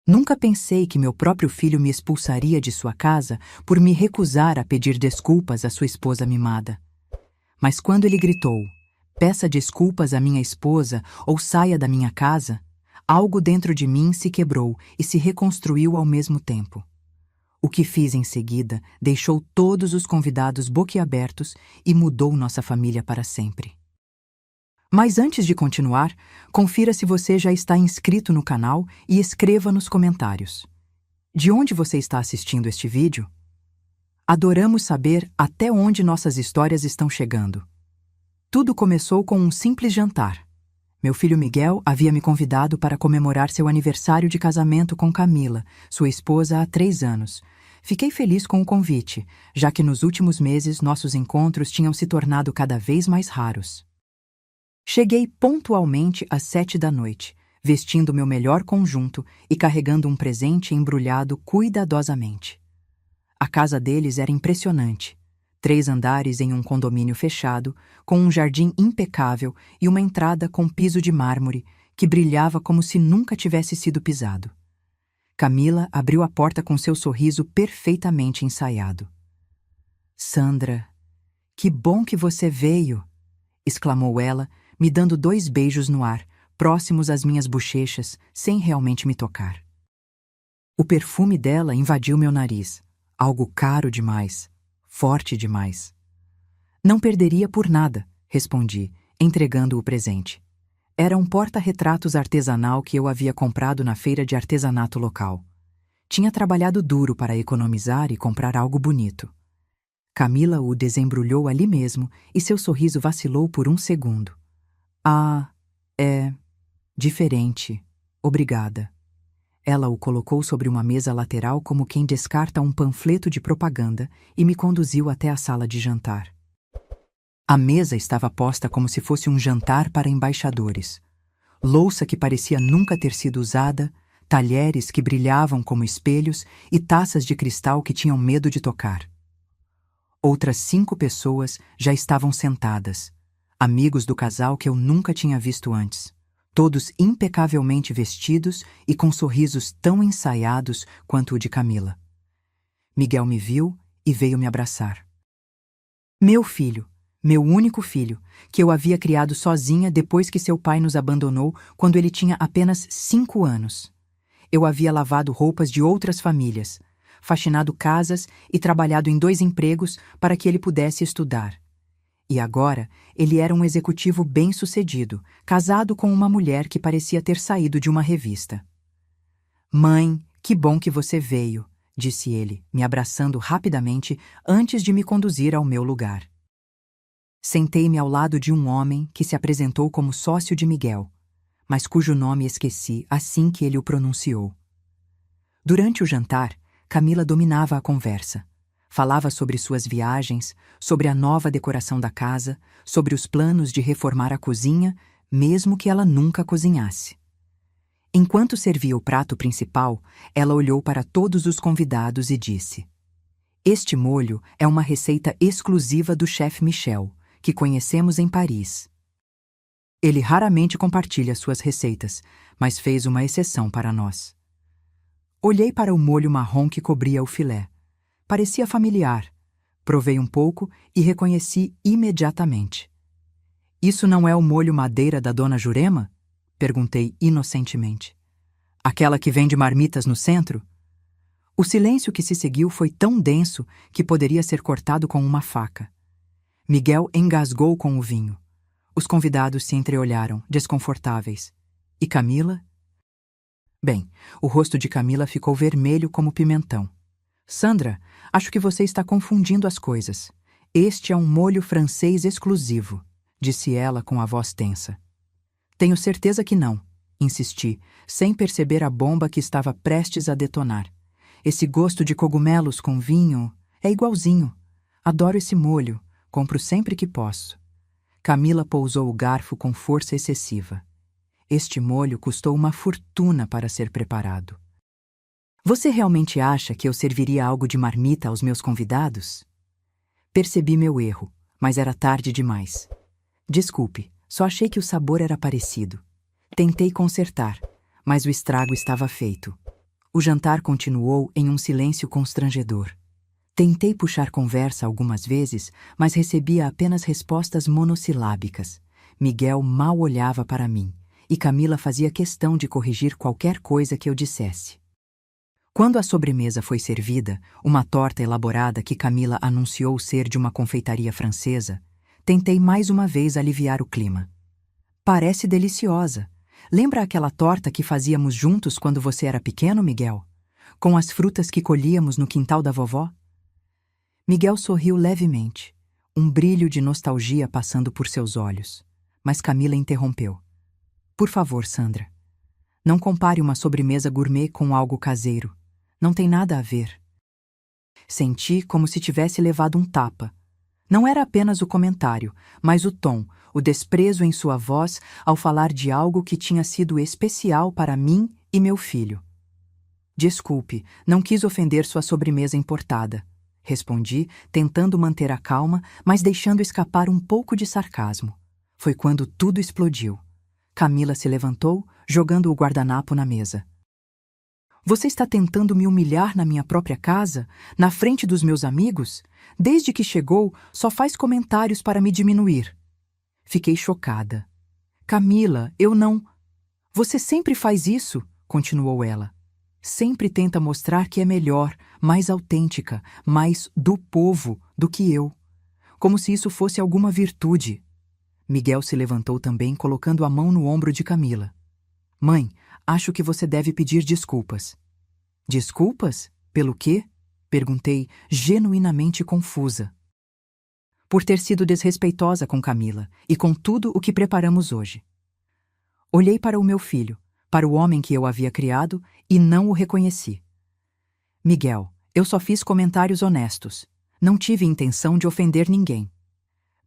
Nunca pensei que meu próprio filho me expulsaria de sua casa por me recusar a pedir desculpas à sua esposa mimada. Mas quando ele gritou, peça desculpas à minha esposa ou saia da minha casa, algo dentro de mim se quebrou e se reconstruiu ao mesmo tempo. O que fiz em seguida deixou todos os convidados boquiabertos e mudou nossa família para sempre. Mas antes de continuar, confira se você já está inscrito no canal e escreva nos comentários. De onde você está assistindo este vídeo? Adoramos saber até onde nossas histórias estão chegando. Tudo começou com um simples jantar. Meu filho Miguel havia me convidado para comemorar seu aniversário de casamento com Camila, sua esposa há 3 anos. Fiquei feliz com o convite, já que nos últimos meses nossos encontros tinham se tornado cada vez mais raros. Cheguei pontualmente às 7 da noite, vestindo meu melhor conjunto e carregando um presente embrulhado cuidadosamente. A casa deles era impressionante. 3 andares em um condomínio fechado, com um jardim impecável e uma entrada com piso de mármore que brilhava como se nunca tivesse sido pisado. Camila abriu a porta com seu sorriso perfeitamente ensaiado. "Sandra, que bom que você veio!" exclamou ela, me dando 2 beijos no ar, próximos às minhas bochechas, sem realmente me tocar. O perfume dela invadiu meu nariz, algo caro demais, forte demais. "Não perderia por nada", respondi, entregando o presente. Era um porta-retratos artesanal que eu havia comprado na feira de artesanato local. Tinha trabalhado duro para economizar e comprar algo bonito. Camila o desembrulhou ali mesmo e seu sorriso vacilou por um segundo. "Ah, é diferente. Obrigada." Ela o colocou sobre uma mesa lateral como quem descarta um panfleto de propaganda e me conduziu até a sala de jantar. A mesa estava posta como se fosse um jantar para embaixadores. Louça que parecia nunca ter sido usada, talheres que brilhavam como espelhos e taças de cristal que tinham medo de tocar. Outras 5 pessoas já estavam sentadas, amigos do casal que eu nunca tinha visto antes, todos impecavelmente vestidos e com sorrisos tão ensaiados quanto o de Camila. Miguel me viu e veio me abraçar. Meu filho, meu único filho, que eu havia criado sozinha depois que seu pai nos abandonou quando ele tinha apenas 5 anos. Eu havia lavado roupas de outras famílias, faxinado casas e trabalhado em 2 empregos para que ele pudesse estudar. E agora, ele era um executivo bem-sucedido, casado com uma mulher que parecia ter saído de uma revista. "Mãe, que bom que você veio", disse ele, me abraçando rapidamente antes de me conduzir ao meu lugar. Sentei-me ao lado de um homem que se apresentou como sócio de Miguel, mas cujo nome esqueci assim que ele o pronunciou. Durante o jantar, Camila dominava a conversa. Falava sobre suas viagens, sobre a nova decoração da casa, sobre os planos de reformar a cozinha, mesmo que ela nunca cozinhasse. Enquanto servia o prato principal, ela olhou para todos os convidados e disse: "Este molho é uma receita exclusiva do chefe Michel, que conhecemos em Paris. Ele raramente compartilha suas receitas, mas fez uma exceção para nós." Olhei para o molho marrom que cobria o filé. Parecia familiar. Provei um pouco e reconheci imediatamente. "Isso não é o molho madeira da dona Jurema?" perguntei inocentemente. "Aquela que vende marmitas no centro?" O silêncio que se seguiu foi tão denso que poderia ser cortado com uma faca. Miguel engasgou com o vinho. Os convidados se entreolharam, desconfortáveis. E Camila? Bem, o rosto de Camila ficou vermelho como pimentão. "Sandra, acho que você está confundindo as coisas. Este é um molho francês exclusivo", disse ela com a voz tensa. "Tenho certeza que não", insisti, sem perceber a bomba que estava prestes a detonar. "Esse gosto de cogumelos com vinho é igualzinho. Adoro esse molho, compro sempre que posso." Camila pousou o garfo com força excessiva. Este molho custou uma fortuna para ser preparado. "Você realmente acha que eu serviria algo de marmita aos meus convidados?" Percebi meu erro, mas era tarde demais. "Desculpe, só achei que o sabor era parecido. Tentei consertar, mas o estrago estava feito." O jantar continuou em um silêncio constrangedor. Tentei puxar conversa algumas vezes, mas recebia apenas respostas monossilábicas. Miguel mal olhava para mim, e Camila fazia questão de corrigir qualquer coisa que eu dissesse. Quando a sobremesa foi servida, uma torta elaborada que Camila anunciou ser de uma confeitaria francesa, tentei mais uma vez aliviar o clima. Parece deliciosa. Lembra aquela torta que fazíamos juntos quando você era pequeno, Miguel? Com as frutas que colhíamos no quintal da vovó? Miguel sorriu levemente, um brilho de nostalgia passando por seus olhos. Mas Camila interrompeu. Por favor, Sandra. Não compare uma sobremesa gourmet com algo caseiro. Não tem nada a ver. Senti como se tivesse levado um tapa. Não era apenas o comentário, mas o tom, o desprezo em sua voz ao falar de algo que tinha sido especial para mim e meu filho. Desculpe, não quis ofender sua sobremesa importada. Respondi, tentando manter a calma, mas deixando escapar um pouco de sarcasmo. Foi quando tudo explodiu. Camila se levantou, jogando o guardanapo na mesa. Você está tentando me humilhar na minha própria casa, na frente dos meus amigos? Desde que chegou, só faz comentários para me diminuir. Fiquei chocada. Camila, eu não... Você sempre faz isso, continuou ela. Sempre tenta mostrar que é melhor, mais autêntica, mais do povo do que eu. Como se isso fosse alguma virtude. Miguel se levantou também, colocando a mão no ombro de Camila. Mãe, acho que você deve pedir desculpas. Desculpas? Pelo quê? Perguntei, genuinamente confusa. Por ter sido desrespeitosa com Camila e com tudo o que preparamos hoje. Olhei para o meu filho, para o homem que eu havia criado, e não o reconheci. Miguel, eu só fiz comentários honestos. Não tive intenção de ofender ninguém.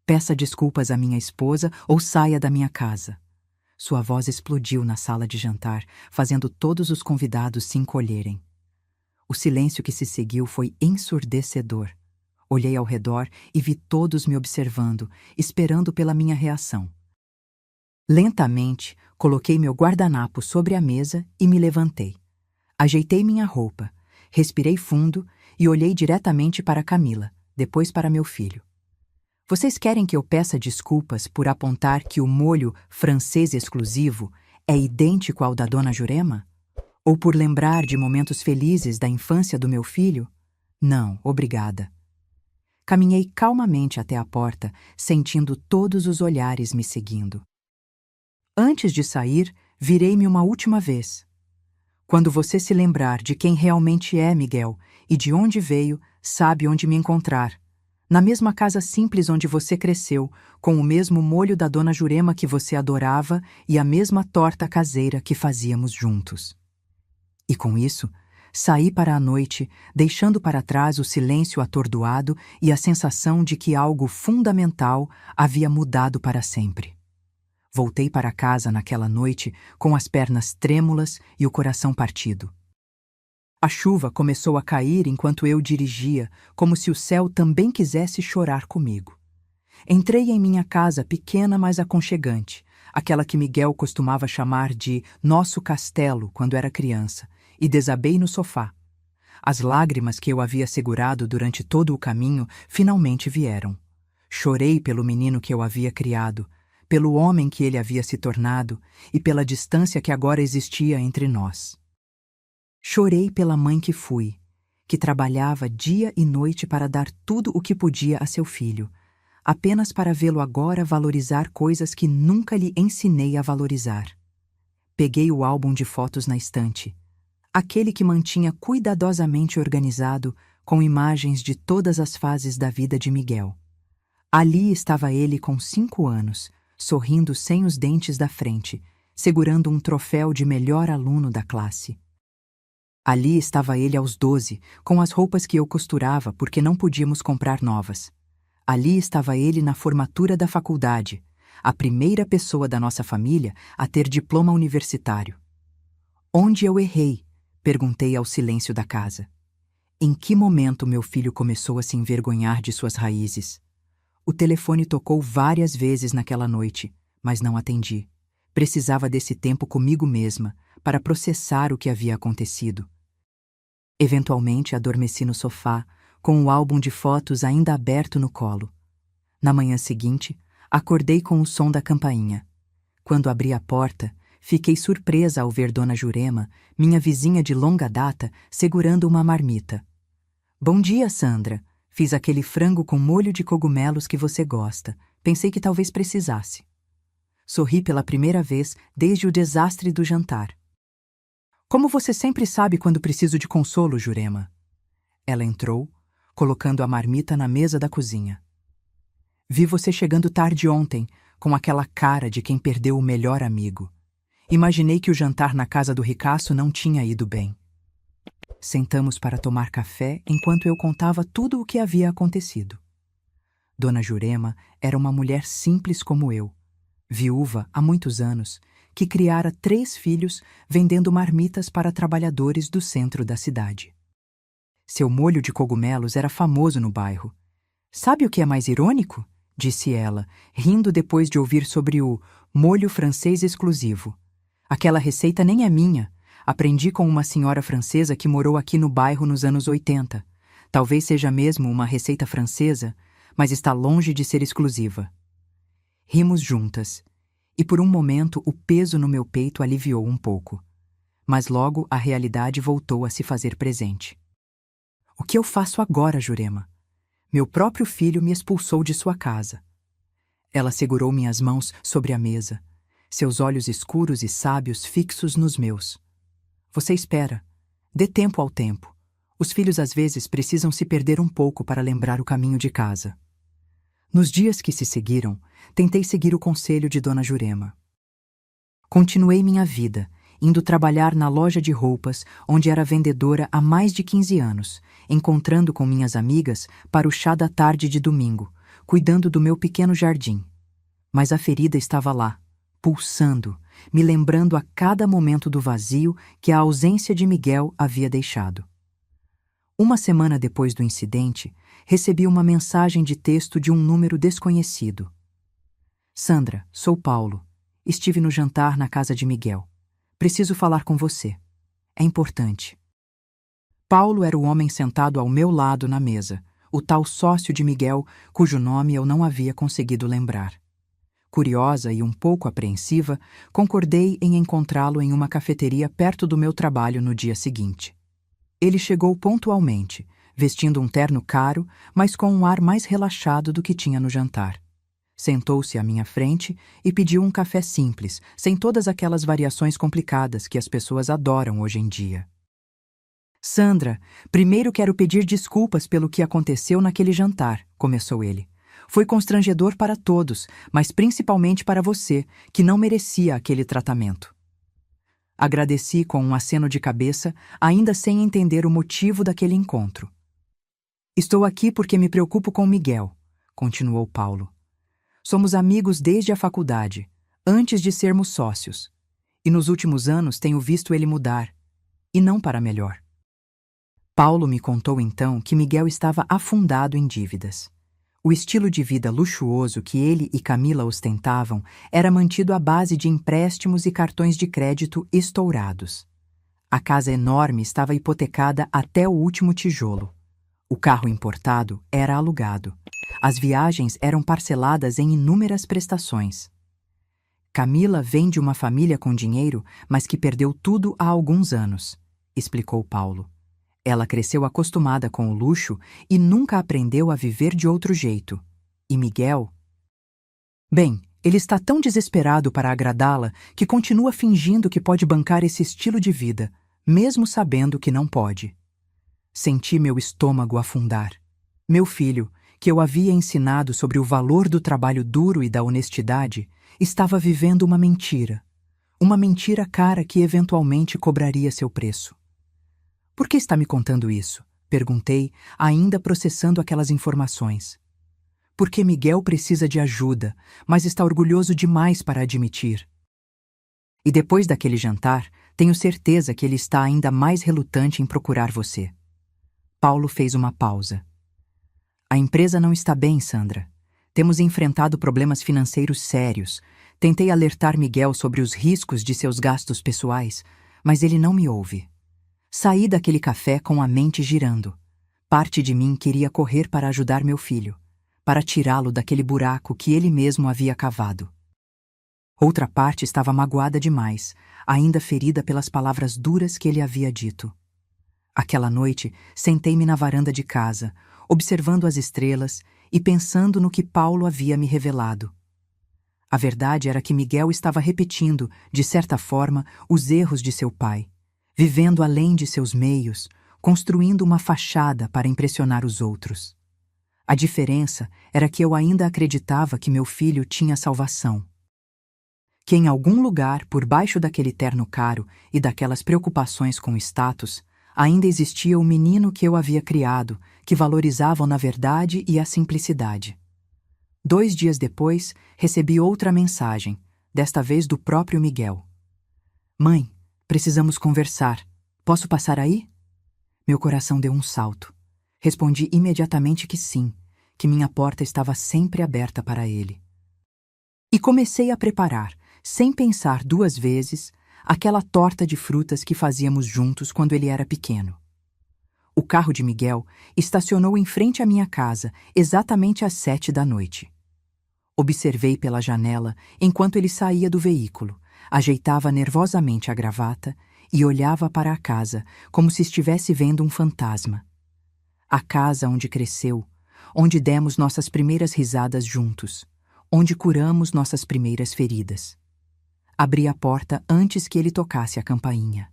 Peça desculpas à minha esposa ou saia da minha casa. Sua voz explodiu na sala de jantar, fazendo todos os convidados se encolherem. O silêncio que se seguiu foi ensurdecedor. Olhei ao redor e vi todos me observando, esperando pela minha reação. Lentamente, coloquei meu guardanapo sobre a mesa e me levantei. Ajeitei minha roupa, respirei fundo e olhei diretamente para Camila, depois para meu filho. Vocês querem que eu peça desculpas por apontar que o molho francês exclusivo é idêntico ao da Dona Jurema? Ou por lembrar de momentos felizes da infância do meu filho? Não, obrigada. Caminhei calmamente até a porta, sentindo todos os olhares me seguindo. Antes de sair, virei-me uma última vez. Quando você se lembrar de quem realmente é Miguel e de onde veio, sabe onde me encontrar. Na mesma casa simples onde você cresceu, com o mesmo molho da Dona Jurema que você adorava e a mesma torta caseira que fazíamos juntos. E com isso, saí para a noite, deixando para trás o silêncio atordoado e a sensação de que algo fundamental havia mudado para sempre. Voltei para casa naquela noite com as pernas trêmulas e o coração partido. A chuva começou a cair enquanto eu dirigia, como se o céu também quisesse chorar comigo. Entrei em minha casa pequena, mas aconchegante, aquela que Miguel costumava chamar de nosso castelo quando era criança, e desabei no sofá. As lágrimas que eu havia segurado durante todo o caminho finalmente vieram. Chorei pelo menino que eu havia criado, pelo homem que ele havia se tornado e pela distância que agora existia entre nós. Chorei pela mãe que fui, que trabalhava dia e noite para dar tudo o que podia a seu filho, apenas para vê-lo agora valorizar coisas que nunca lhe ensinei a valorizar. Peguei o álbum de fotos na estante, aquele que mantinha cuidadosamente organizado com imagens de todas as fases da vida de Miguel. Ali estava ele com 5 anos, sorrindo sem os dentes da frente, segurando um troféu de melhor aluno da classe. Ali estava ele aos 12, com as roupas que eu costurava porque não podíamos comprar novas. Ali estava ele na formatura da faculdade, a primeira pessoa da nossa família a ter diploma universitário. Onde eu errei? Perguntei ao silêncio da casa. Em que momento meu filho começou a se envergonhar de suas raízes? O telefone tocou várias vezes naquela noite, mas não atendi. Precisava desse tempo comigo mesma para processar o que havia acontecido. Eventualmente adormeci no sofá, com o álbum de fotos ainda aberto no colo. Na manhã seguinte, acordei com o som da campainha. Quando abri a porta, fiquei surpresa ao ver Dona Jurema, minha vizinha de longa data, segurando uma marmita. Bom dia, Sandra. Fiz aquele frango com molho de cogumelos que você gosta. Pensei que talvez precisasse. Sorri pela primeira vez desde o desastre do jantar. Como você sempre sabe quando preciso de consolo, Jurema? Ela entrou, colocando a marmita na mesa da cozinha. Vi você chegando tarde ontem, com aquela cara de quem perdeu o melhor amigo. Imaginei que o jantar na casa do ricaço não tinha ido bem. Sentamos para tomar café enquanto eu contava tudo o que havia acontecido. Dona Jurema era uma mulher simples como eu, viúva há muitos anos, que criara 3 filhos vendendo marmitas para trabalhadores do centro da cidade. Seu molho de cogumelos era famoso no bairro. Sabe o que é mais irônico? Disse ela, rindo depois de ouvir sobre o molho francês exclusivo. Aquela receita nem é minha. Aprendi com uma senhora francesa que morou aqui no bairro nos anos 80. Talvez seja mesmo uma receita francesa, mas está longe de ser exclusiva. Rimos juntas, e por um momento o peso no meu peito aliviou um pouco. Mas logo a realidade voltou a se fazer presente. O que eu faço agora, Jurema? Meu próprio filho me expulsou de sua casa. Ela segurou minhas mãos sobre a mesa, seus olhos escuros e sábios fixos nos meus. Você espera. Dê tempo ao tempo. Os filhos às vezes precisam se perder um pouco para lembrar o caminho de casa. Nos dias que se seguiram, tentei seguir o conselho de Dona Jurema. Continuei minha vida, indo trabalhar na loja de roupas, onde era vendedora há mais de 15 anos, encontrando com minhas amigas para o chá da tarde de domingo, cuidando do meu pequeno jardim. Mas a ferida estava lá, pulsando, me lembrando a cada momento do vazio que a ausência de Miguel havia deixado. Uma semana depois do incidente, recebi uma mensagem de texto de um número desconhecido. Sandra, sou Paulo. Estive no jantar na casa de Miguel. Preciso falar com você. É importante. Paulo era o homem sentado ao meu lado na mesa, o tal sócio de Miguel, cujo nome eu não havia conseguido lembrar. Curiosa e um pouco apreensiva, concordei em encontrá-lo em uma cafeteria perto do meu trabalho no dia seguinte. Ele chegou pontualmente, vestindo um terno caro, mas com um ar mais relaxado do que tinha no jantar. Sentou-se à minha frente e pediu um café simples, sem todas aquelas variações complicadas que as pessoas adoram hoje em dia. Sandra, primeiro quero pedir desculpas pelo que aconteceu naquele jantar, começou ele. Foi constrangedor para todos, mas principalmente para você, que não merecia aquele tratamento. Agradeci com um aceno de cabeça, ainda sem entender o motivo daquele encontro. Estou aqui porque me preocupo com Miguel, continuou Paulo. Somos amigos desde a faculdade, antes de sermos sócios. E nos últimos anos tenho visto ele mudar, e não para melhor. Paulo me contou então que Miguel estava afundado em dívidas. O estilo de vida luxuoso que ele e Camila ostentavam era mantido à base de empréstimos e cartões de crédito estourados. A casa enorme estava hipotecada até o último tijolo. O carro importado era alugado. As viagens eram parceladas em inúmeras prestações. Camila vem de uma família com dinheiro, mas que perdeu tudo há alguns anos, explicou Paulo. Ela cresceu acostumada com o luxo e nunca aprendeu a viver de outro jeito. E Miguel? Bem, ele está tão desesperado para agradá-la que continua fingindo que pode bancar esse estilo de vida, mesmo sabendo que não pode. Senti meu estômago afundar. Meu filho, que eu havia ensinado sobre o valor do trabalho duro e da honestidade, estava vivendo uma mentira. Uma mentira cara que eventualmente cobraria seu preço. Por que está me contando isso? Perguntei, ainda processando aquelas informações. Porque Miguel precisa de ajuda, mas está orgulhoso demais para admitir. E depois daquele jantar, tenho certeza que ele está ainda mais relutante em procurar você. Paulo fez uma pausa. A empresa não está bem, Sandra. Temos enfrentado problemas financeiros sérios. Tentei alertar Miguel sobre os riscos de seus gastos pessoais, mas ele não me ouve. Saí daquele café com a mente girando. Parte de mim queria correr para ajudar meu filho, para tirá-lo daquele buraco que ele mesmo havia cavado. Outra parte estava magoada demais, ainda ferida pelas palavras duras que ele havia dito. Aquela noite, sentei-me na varanda de casa, observando as estrelas e pensando no que Paulo havia me revelado. A verdade era que Miguel estava repetindo, de certa forma, os erros de seu pai, vivendo além de seus meios, construindo uma fachada para impressionar os outros. A diferença era que eu ainda acreditava que meu filho tinha salvação. Que em algum lugar, por baixo daquele terno caro e daquelas preocupações com o status, ainda existia o menino que eu havia criado, que valorizavam na verdade e a simplicidade. 2 dias depois, recebi outra mensagem, desta vez do próprio Miguel. Mãe, precisamos conversar. Posso passar aí? Meu coração deu um salto. Respondi imediatamente que sim, que minha porta estava sempre aberta para ele. E comecei a preparar, sem pensar 2 vezes, aquela torta de frutas que fazíamos juntos quando ele era pequeno. O carro de Miguel estacionou em frente à minha casa, exatamente às 7 da noite. Observei pela janela enquanto ele saía do veículo, ajeitava nervosamente a gravata e olhava para a casa como se estivesse vendo um fantasma. A casa onde cresceu, onde demos nossas primeiras risadas juntos, onde curamos nossas primeiras feridas. Abri a porta antes que ele tocasse a campainha.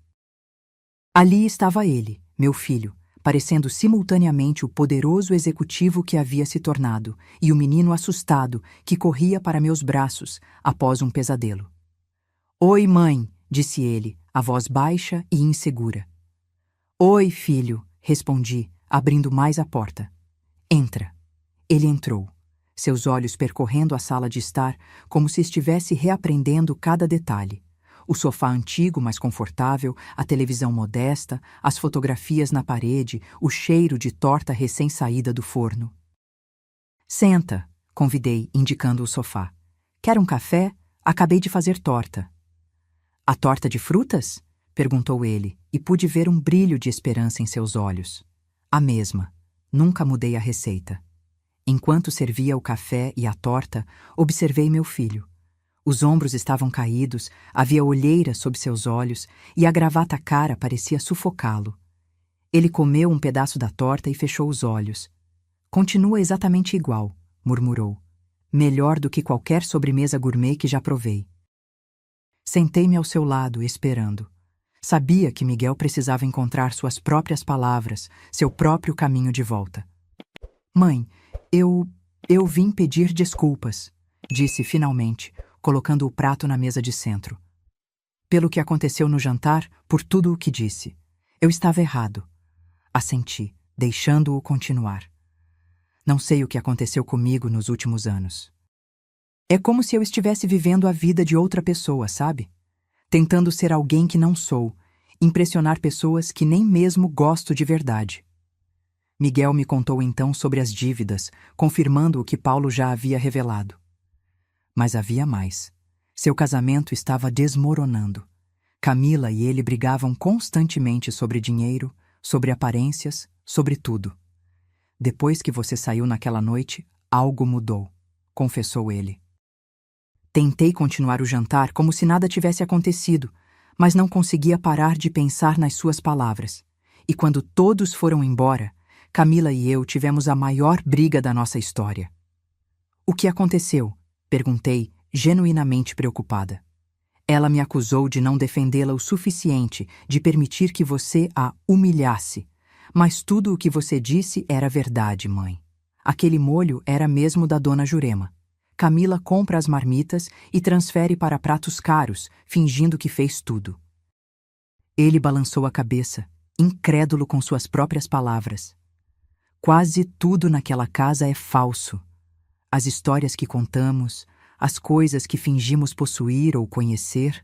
Ali estava ele, meu filho, parecendo simultaneamente o poderoso executivo que havia se tornado e o menino assustado que corria para meus braços após um pesadelo. "Oi, mãe", disse ele, a voz baixa e insegura. "Oi, filho", respondi, abrindo mais a porta. "Entra." Ele entrou, seus olhos percorrendo a sala de estar como se estivesse reaprendendo cada detalhe. O sofá antigo, mas confortável, a televisão modesta, as fotografias na parede, o cheiro de torta recém-saída do forno. "Senta", convidei, indicando o sofá. "Quer um café? Acabei de fazer torta." "A torta de frutas?" perguntou ele, e pude ver um brilho de esperança em seus olhos. "A mesma. Nunca mudei a receita." Enquanto servia o café e a torta, observei meu filho. Os ombros estavam caídos, havia olheira sob seus olhos e a gravata cara parecia sufocá-lo. Ele comeu um pedaço da torta e fechou os olhos. "Continua exatamente igual", murmurou. "Melhor do que qualquer sobremesa gourmet que já provei." Sentei-me ao seu lado, esperando. Sabia que Miguel precisava encontrar suas próprias palavras, seu próprio caminho de volta. "Mãe, eu vim pedir desculpas", disse finalmente, colocando o prato na mesa de centro. "Pelo que aconteceu no jantar, por tudo o que disse. Eu estava errado." Assenti, deixando-o continuar. "Não sei o que aconteceu comigo nos últimos anos. É como se eu estivesse vivendo a vida de outra pessoa, sabe? Tentando ser alguém que não sou, impressionar pessoas que nem mesmo gosto de verdade." Miguel me contou então sobre as dívidas, confirmando o que Paulo já havia revelado. Mas havia mais. Seu casamento estava desmoronando. Camila e ele brigavam constantemente sobre dinheiro, sobre aparências, sobre tudo. "Depois que você saiu naquela noite, algo mudou", confessou ele. Tentei continuar o jantar como se nada tivesse acontecido, mas não conseguia parar de pensar nas suas palavras. E quando todos foram embora, Camila e eu tivemos a maior briga da nossa história. "O que aconteceu?" perguntei, genuinamente preocupada. "Ela me acusou de não defendê-la o suficiente, de permitir que você a humilhasse. Mas tudo o que você disse era verdade, mãe. Aquele molho era mesmo da dona Jurema. Camila compra as marmitas e transfere para pratos caros, fingindo que fez tudo." Ele balançou a cabeça, incrédulo com suas próprias palavras. "Quase tudo naquela casa é falso. As histórias que contamos, as coisas que fingimos possuir ou conhecer."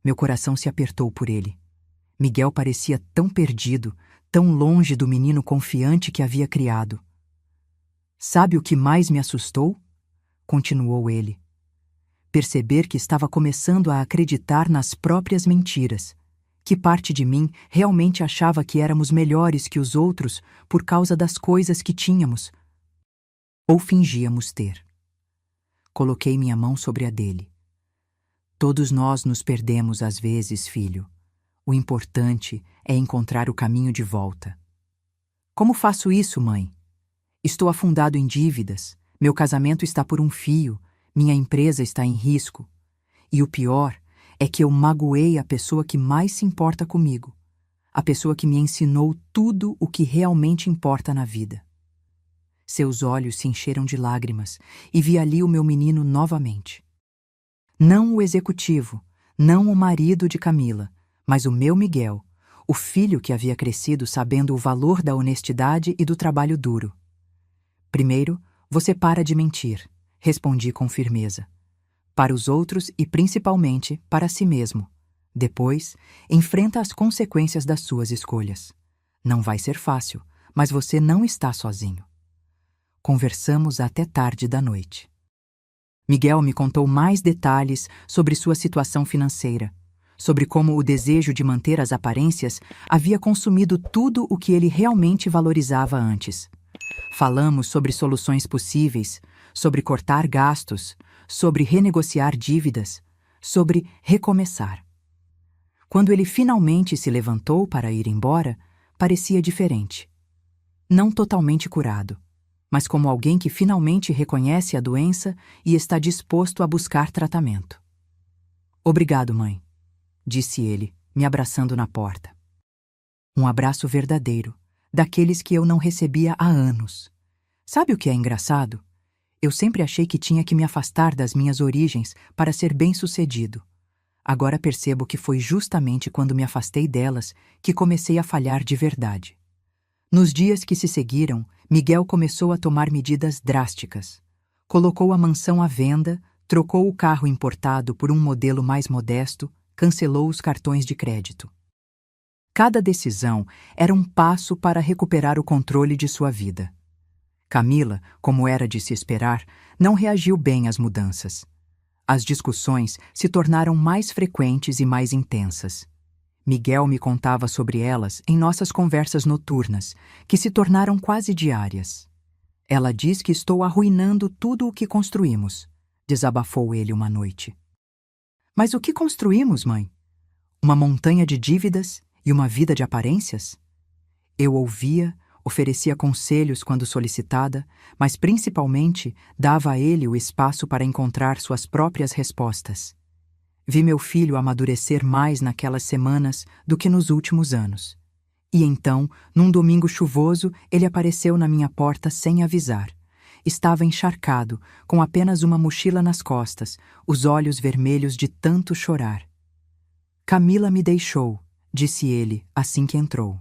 Meu coração se apertou por ele. Miguel parecia tão perdido, tão longe do menino confiante que havia criado. "Sabe o que mais me assustou?" continuou ele. "Perceber que estava começando a acreditar nas próprias mentiras, Que parte de mim realmente achava que éramos melhores que os outros por causa das coisas que tínhamos? Ou fingíamos ter? Coloquei minha mão sobre a dele. Todos nós nos perdemos às vezes, filho. O importante é encontrar o caminho de volta. Como faço isso, mãe? Estou afundado em dívidas, meu casamento está por um fio, minha empresa está em risco. E o pior é que eu magoei a pessoa que mais se importa comigo, a pessoa que me ensinou tudo o que realmente importa na vida. Seus olhos se encheram de lágrimas e vi ali o meu menino novamente. Não o executivo, não o marido de Camila, mas o meu Miguel, o filho que havia crescido sabendo o valor da honestidade e do trabalho duro. Primeiro, você para de mentir, respondi com firmeza. Para os outros e principalmente para si mesmo. Depois, enfrenta as consequências das suas escolhas. Não vai ser fácil, mas você não está sozinho. Conversamos até tarde da noite. Miguel me contou mais detalhes sobre sua situação financeira, sobre como o desejo de manter as aparências havia consumido tudo o que ele realmente valorizava antes. Falamos sobre soluções possíveis, sobre cortar gastos, sobre renegociar dívidas, sobre recomeçar. Quando ele finalmente se levantou para ir embora, parecia diferente. Não totalmente curado, mas como alguém que finalmente reconhece a doença e está disposto a buscar tratamento. Obrigado, mãe, disse ele, me abraçando na porta. Um abraço verdadeiro, daqueles que eu não recebia há anos. Sabe o que é engraçado? Eu sempre achei que tinha que me afastar das minhas origens para ser bem-sucedido. Agora percebo que foi justamente quando me afastei delas que comecei a falhar de verdade. Nos dias que se seguiram, Miguel começou a tomar medidas drásticas. Colocou a mansão à venda, trocou o carro importado por um modelo mais modesto, cancelou os cartões de crédito. Cada decisão era um passo para recuperar o controle de sua vida. Camila, como era de se esperar, não reagiu bem às mudanças. As discussões se tornaram mais frequentes e mais intensas. Miguel me contava sobre elas em nossas conversas noturnas, que se tornaram quase diárias. Ela diz que estou arruinando tudo o que construímos, desabafou ele uma noite. Mas o que construímos, mãe? Uma montanha de dívidas e uma vida de aparências? Eu ouvia, oferecia conselhos quando solicitada, mas principalmente dava a ele o espaço para encontrar suas próprias respostas. Vi meu filho amadurecer mais naquelas semanas do que nos últimos anos. E então, num domingo chuvoso, ele apareceu na minha porta sem avisar. Estava encharcado, com apenas uma mochila nas costas, os olhos vermelhos de tanto chorar. Camila me deixou, disse ele, assim que entrou.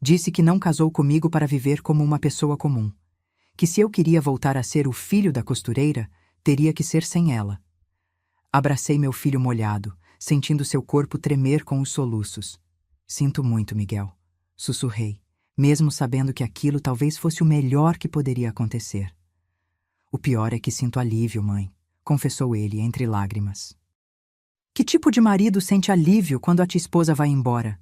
Disse que não casou comigo para viver como uma pessoa comum, que se eu queria voltar a ser o filho da costureira, teria que ser sem ela. Abracei meu filho molhado, sentindo seu corpo tremer com os soluços. Sinto muito, Miguel, sussurrei, mesmo sabendo que aquilo talvez fosse o melhor que poderia acontecer. O pior é que sinto alívio, mãe, confessou ele entre lágrimas. Que tipo de marido sente alívio quando a tua esposa vai embora?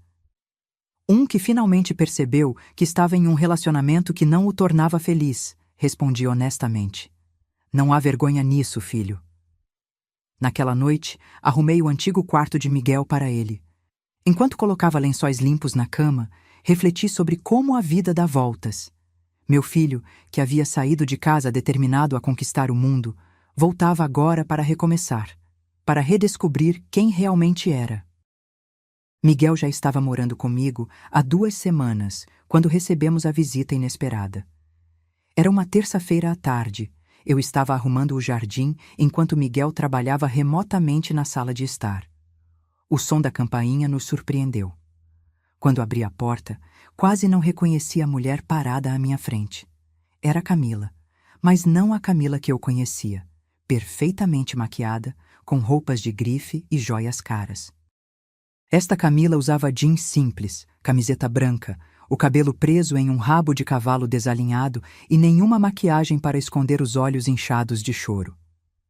Um que finalmente percebeu que estava em um relacionamento que não o tornava feliz, respondi honestamente. Não há vergonha nisso, filho. Naquela noite, arrumei o antigo quarto de Miguel para ele. Enquanto colocava lençóis limpos na cama, refleti sobre como a vida dá voltas. Meu filho, que havia saído de casa determinado a conquistar o mundo, voltava agora para recomeçar, para redescobrir quem realmente era. Miguel já estava morando comigo há 2 semanas, quando recebemos a visita inesperada. Era uma terça-feira à tarde. Eu estava arrumando o jardim enquanto Miguel trabalhava remotamente na sala de estar. O som da campainha nos surpreendeu. Quando abri a porta, quase não reconheci a mulher parada à minha frente. Era Camila, mas não a Camila que eu conhecia, perfeitamente maquiada, com roupas de grife e joias caras. Esta Camila usava jeans simples, camiseta branca, o cabelo preso em um rabo de cavalo desalinhado e nenhuma maquiagem para esconder os olhos inchados de choro.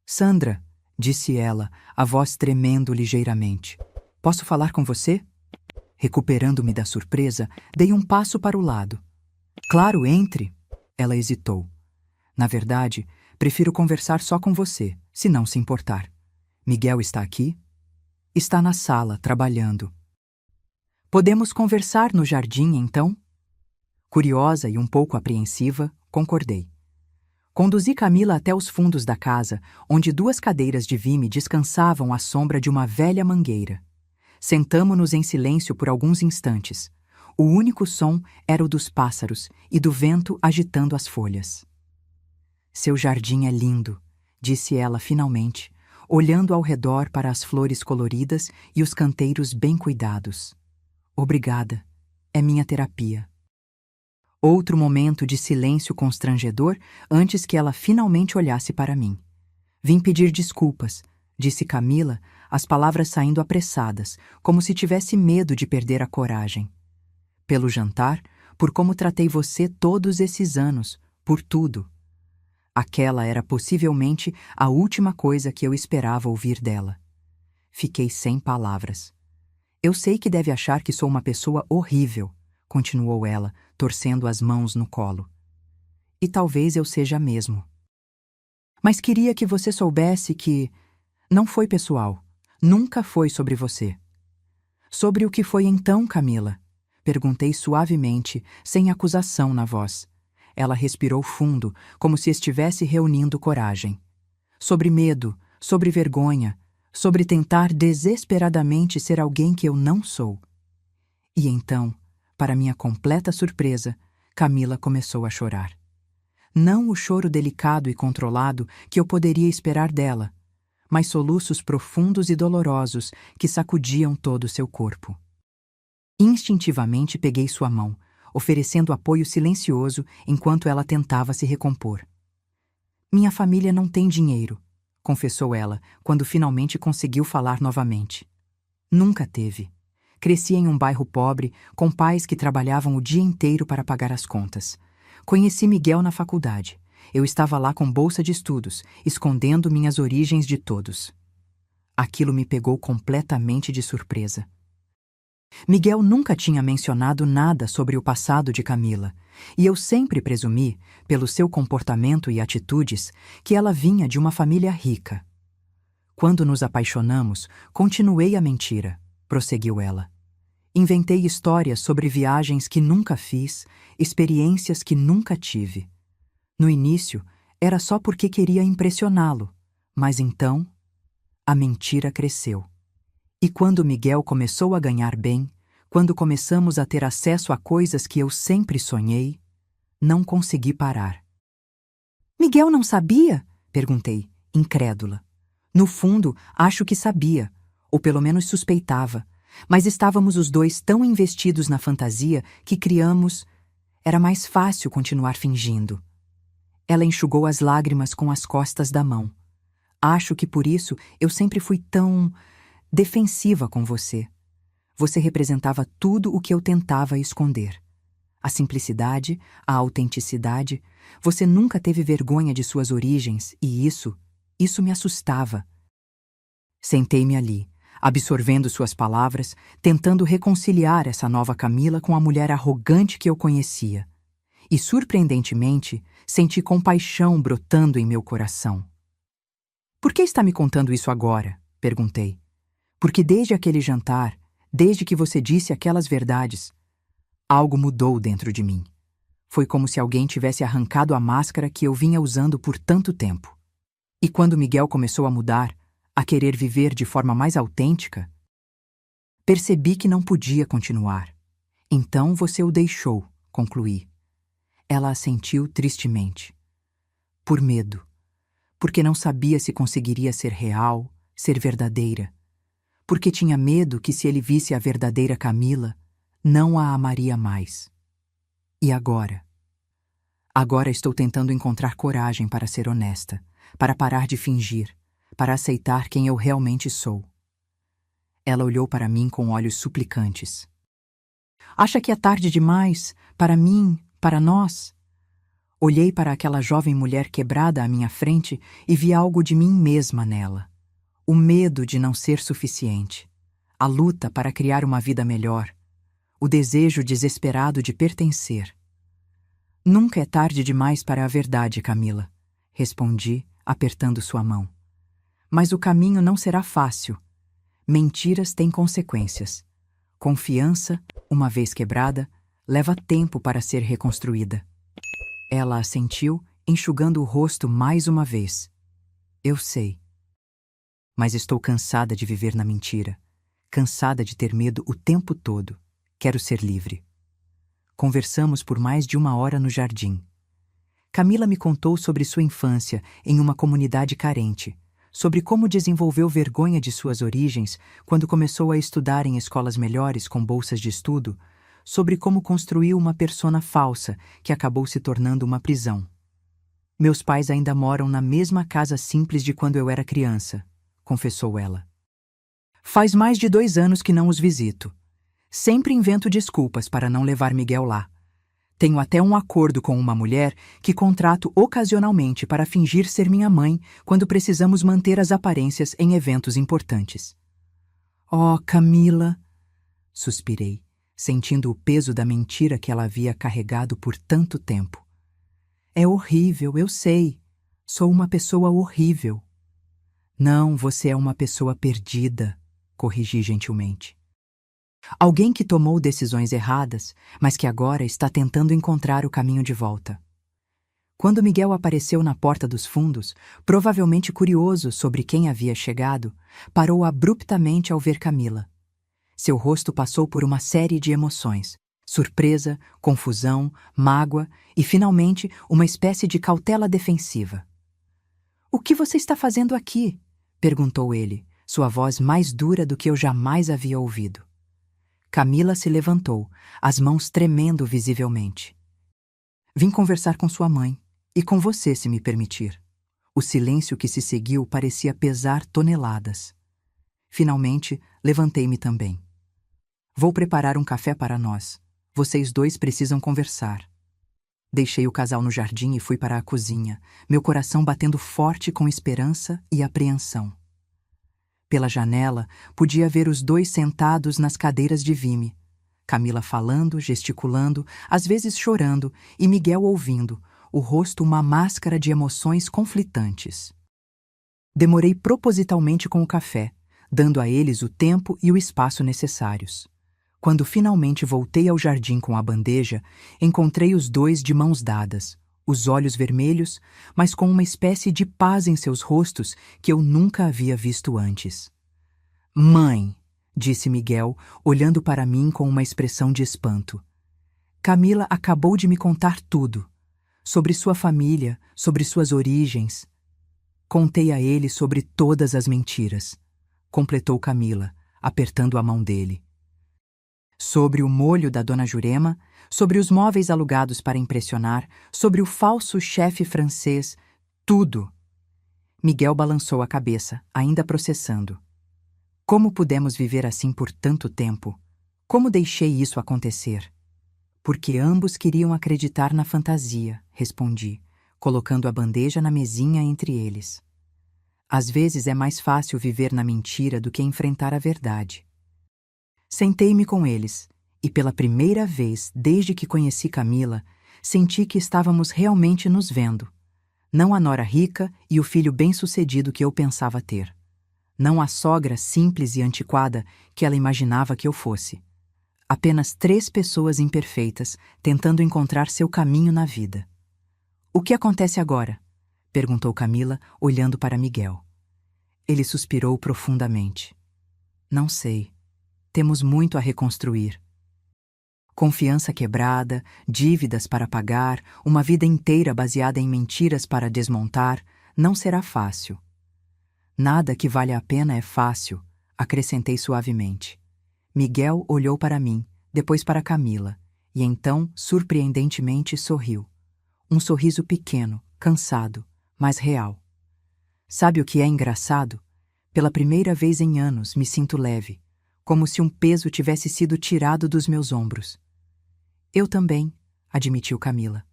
Sandra, disse ela, a voz tremendo ligeiramente. Posso falar com você? Recuperando-me da surpresa, dei um passo para o lado. Claro, entre. Ela hesitou. Na verdade, prefiro conversar só com você, se não se importar. Miguel está aqui? Está na sala, trabalhando. Podemos conversar no jardim, então? Curiosa e um pouco apreensiva, concordei. Conduzi Camila até os fundos da casa, onde 2 cadeiras de vime descansavam à sombra de uma velha mangueira. Sentamo-nos em silêncio por alguns instantes. O único som era o dos pássaros e do vento agitando as folhas. Seu jardim é lindo, disse ela finalmente, olhando ao redor para as flores coloridas e os canteiros bem cuidados. Obrigada, é minha terapia. Outro momento de silêncio constrangedor antes que ela finalmente olhasse para mim. Vim pedir desculpas, disse Camila, as palavras saindo apressadas, como se tivesse medo de perder a coragem. Pelo jantar, por como tratei você todos esses anos, por tudo. Aquela era possivelmente a última coisa que eu esperava ouvir dela. Fiquei sem palavras. Eu sei que deve achar que sou uma pessoa horrível, continuou ela, torcendo as mãos no colo. E talvez eu seja mesmo. Mas queria que você soubesse que não foi pessoal. Nunca foi sobre você. Sobre o que foi então, Camila? Perguntei suavemente, sem acusação na voz. Ela respirou fundo, como se estivesse reunindo coragem. Sobre medo, sobre vergonha, sobre tentar desesperadamente ser alguém que eu não sou. E então, para minha completa surpresa, Camila começou a chorar. Não o choro delicado e controlado que eu poderia esperar dela, mas soluços profundos e dolorosos que sacudiam todo o seu corpo. Instintivamente peguei sua mão, oferecendo apoio silencioso enquanto ela tentava se recompor. Minha família não tem dinheiro, confessou ela, quando finalmente conseguiu falar novamente. Nunca teve. Cresci em um bairro pobre, com pais que trabalhavam o dia inteiro para pagar as contas. Conheci Miguel na faculdade. Eu estava lá com bolsa de estudos, escondendo minhas origens de todos. Aquilo me pegou completamente de surpresa. Miguel nunca tinha mencionado nada sobre o passado de Camila, e eu sempre presumi, pelo seu comportamento e atitudes, que ela vinha de uma família rica. Quando nos apaixonamos, continuei a mentira, prosseguiu ela. Inventei histórias sobre viagens que nunca fiz, experiências que nunca tive. No início, era só porque queria impressioná-lo, mas então, a mentira cresceu. E quando Miguel começou a ganhar bem, quando começamos a ter acesso a coisas que eu sempre sonhei, não consegui parar. Miguel não sabia? Perguntei, incrédula. No fundo, acho que sabia, ou pelo menos suspeitava, mas estávamos os dois tão investidos na fantasia que criamos. Era mais fácil continuar fingindo. Ela enxugou as lágrimas com as costas da mão. Acho que por isso eu sempre fui tão defensiva com você. Você representava tudo o que eu tentava esconder. A simplicidade, a autenticidade. Você nunca teve vergonha de suas origens e isso me assustava. Sentei-me ali, absorvendo suas palavras, tentando reconciliar essa nova Camila com a mulher arrogante que eu conhecia. E, surpreendentemente, senti compaixão brotando em meu coração. Por que está me contando isso agora? Perguntei. Porque desde aquele jantar, desde que você disse aquelas verdades, algo mudou dentro de mim. Foi como se alguém tivesse arrancado a máscara que eu vinha usando por tanto tempo. E quando Miguel começou a mudar, a querer viver de forma mais autêntica, percebi que não podia continuar. Então você o deixou, concluí. Ela assentiu tristemente. Por medo. Porque não sabia se conseguiria ser real, ser verdadeira. Porque tinha medo que se ele visse a verdadeira Camila, não a amaria mais. E agora? Agora estou tentando encontrar coragem para ser honesta, para parar de fingir, para aceitar quem eu realmente sou. Ela olhou para mim com olhos suplicantes. Acha que é tarde demais? Para mim? Para nós? Olhei para aquela jovem mulher quebrada à minha frente e vi algo de mim mesma nela. O medo de não ser suficiente. a luta para criar uma vida melhor, o desejo desesperado de pertencer. Nunca é tarde demais para a verdade, Camila, respondi, apertando sua mão. Mas o caminho não será fácil. Mentiras têm consequências. Confiança, uma vez quebrada, leva tempo para ser reconstruída. Ela assentiu, enxugando o rosto mais uma vez. Eu sei. Mas estou cansada de viver na mentira. Cansada de ter medo o tempo todo. Quero ser livre. Conversamos por mais de 1 hora no jardim. Camila me contou sobre sua infância em uma comunidade carente, sobre como desenvolveu vergonha de suas origens quando começou a estudar em escolas melhores com bolsas de estudo, sobre como construiu uma persona falsa que acabou se tornando uma prisão. Meus pais ainda moram na mesma casa simples de quando eu era criança, confessou ela. Faz mais de 2 anos que não os visito. Sempre invento desculpas para não levar Miguel lá. Tenho até um acordo com uma mulher que contrato ocasionalmente para fingir ser minha mãe quando precisamos manter as aparências em eventos importantes. Oh, Camila! Suspirei, sentindo o peso da mentira que ela havia carregado por tanto tempo. É horrível, eu sei. Sou uma pessoa horrível. Não, você é uma pessoa perdida, corrigi gentilmente. Alguém que tomou decisões erradas, mas que agora está tentando encontrar o caminho de volta. Quando Miguel apareceu na porta dos fundos, provavelmente curioso sobre quem havia chegado, parou abruptamente ao ver Camila. Seu rosto passou por uma série de emoções: surpresa, confusão, mágoa e, finalmente, uma espécie de cautela defensiva. "O que você está fazendo aqui?" perguntou ele, sua voz mais dura do que eu jamais havia ouvido. Camila se levantou, as mãos tremendo visivelmente. "Vim conversar com sua mãe, e com você, se me permitir." O silêncio que se seguiu parecia pesar toneladas. Finalmente, levantei-me também. "Vou preparar um café para nós. Vocês dois precisam conversar." Deixei o casal no jardim e fui para a cozinha, meu coração batendo forte com esperança e apreensão. Pela janela, podia ver os dois sentados nas cadeiras de vime. Camila falando, gesticulando, às vezes chorando, e Miguel ouvindo, o rosto uma máscara de emoções conflitantes. Demorei propositalmente com o café, dando a eles o tempo e o espaço necessários. Quando finalmente voltei ao jardim com a bandeja, encontrei os dois de mãos dadas, os olhos vermelhos, mas com uma espécie de paz em seus rostos que eu nunca havia visto antes. "Mãe", disse Miguel, olhando para mim com uma expressão de espanto. "Camila acabou de me contar tudo. Sobre sua família, sobre suas origens." "Contei a ele sobre todas as mentiras", completou Camila, apertando a mão dele. "Sobre o molho da dona Jurema, sobre os móveis alugados para impressionar, sobre o falso chefe francês, tudo." Miguel balançou a cabeça, ainda processando. "Como pudemos viver assim por tanto tempo? Como deixei isso acontecer?" "Porque ambos queriam acreditar na fantasia", respondi, colocando a bandeja na mesinha entre eles. "Às vezes é mais fácil viver na mentira do que enfrentar a verdade." Sentei-me com eles, e pela primeira vez desde que conheci Camila, senti que estávamos realmente nos vendo. Não a nora rica e o filho bem-sucedido que eu pensava ter. Não a sogra simples e antiquada que ela imaginava que eu fosse. Apenas 3 pessoas imperfeitas tentando encontrar seu caminho na vida. "O que acontece agora?" perguntou Camila, olhando para Miguel. Ele suspirou profundamente. "Não sei. Temos muito a reconstruir. Confiança quebrada, dívidas para pagar, uma vida inteira baseada em mentiras para desmontar, não será fácil." "Nada que valha a pena é fácil", acrescentei suavemente. Miguel olhou para mim, depois para Camila, e então, surpreendentemente, sorriu. Um sorriso pequeno, cansado, mas real. "Sabe o que é engraçado? Pela primeira vez em anos me sinto leve, como se um peso tivesse sido tirado dos meus ombros." "Eu também", admitiu Camila.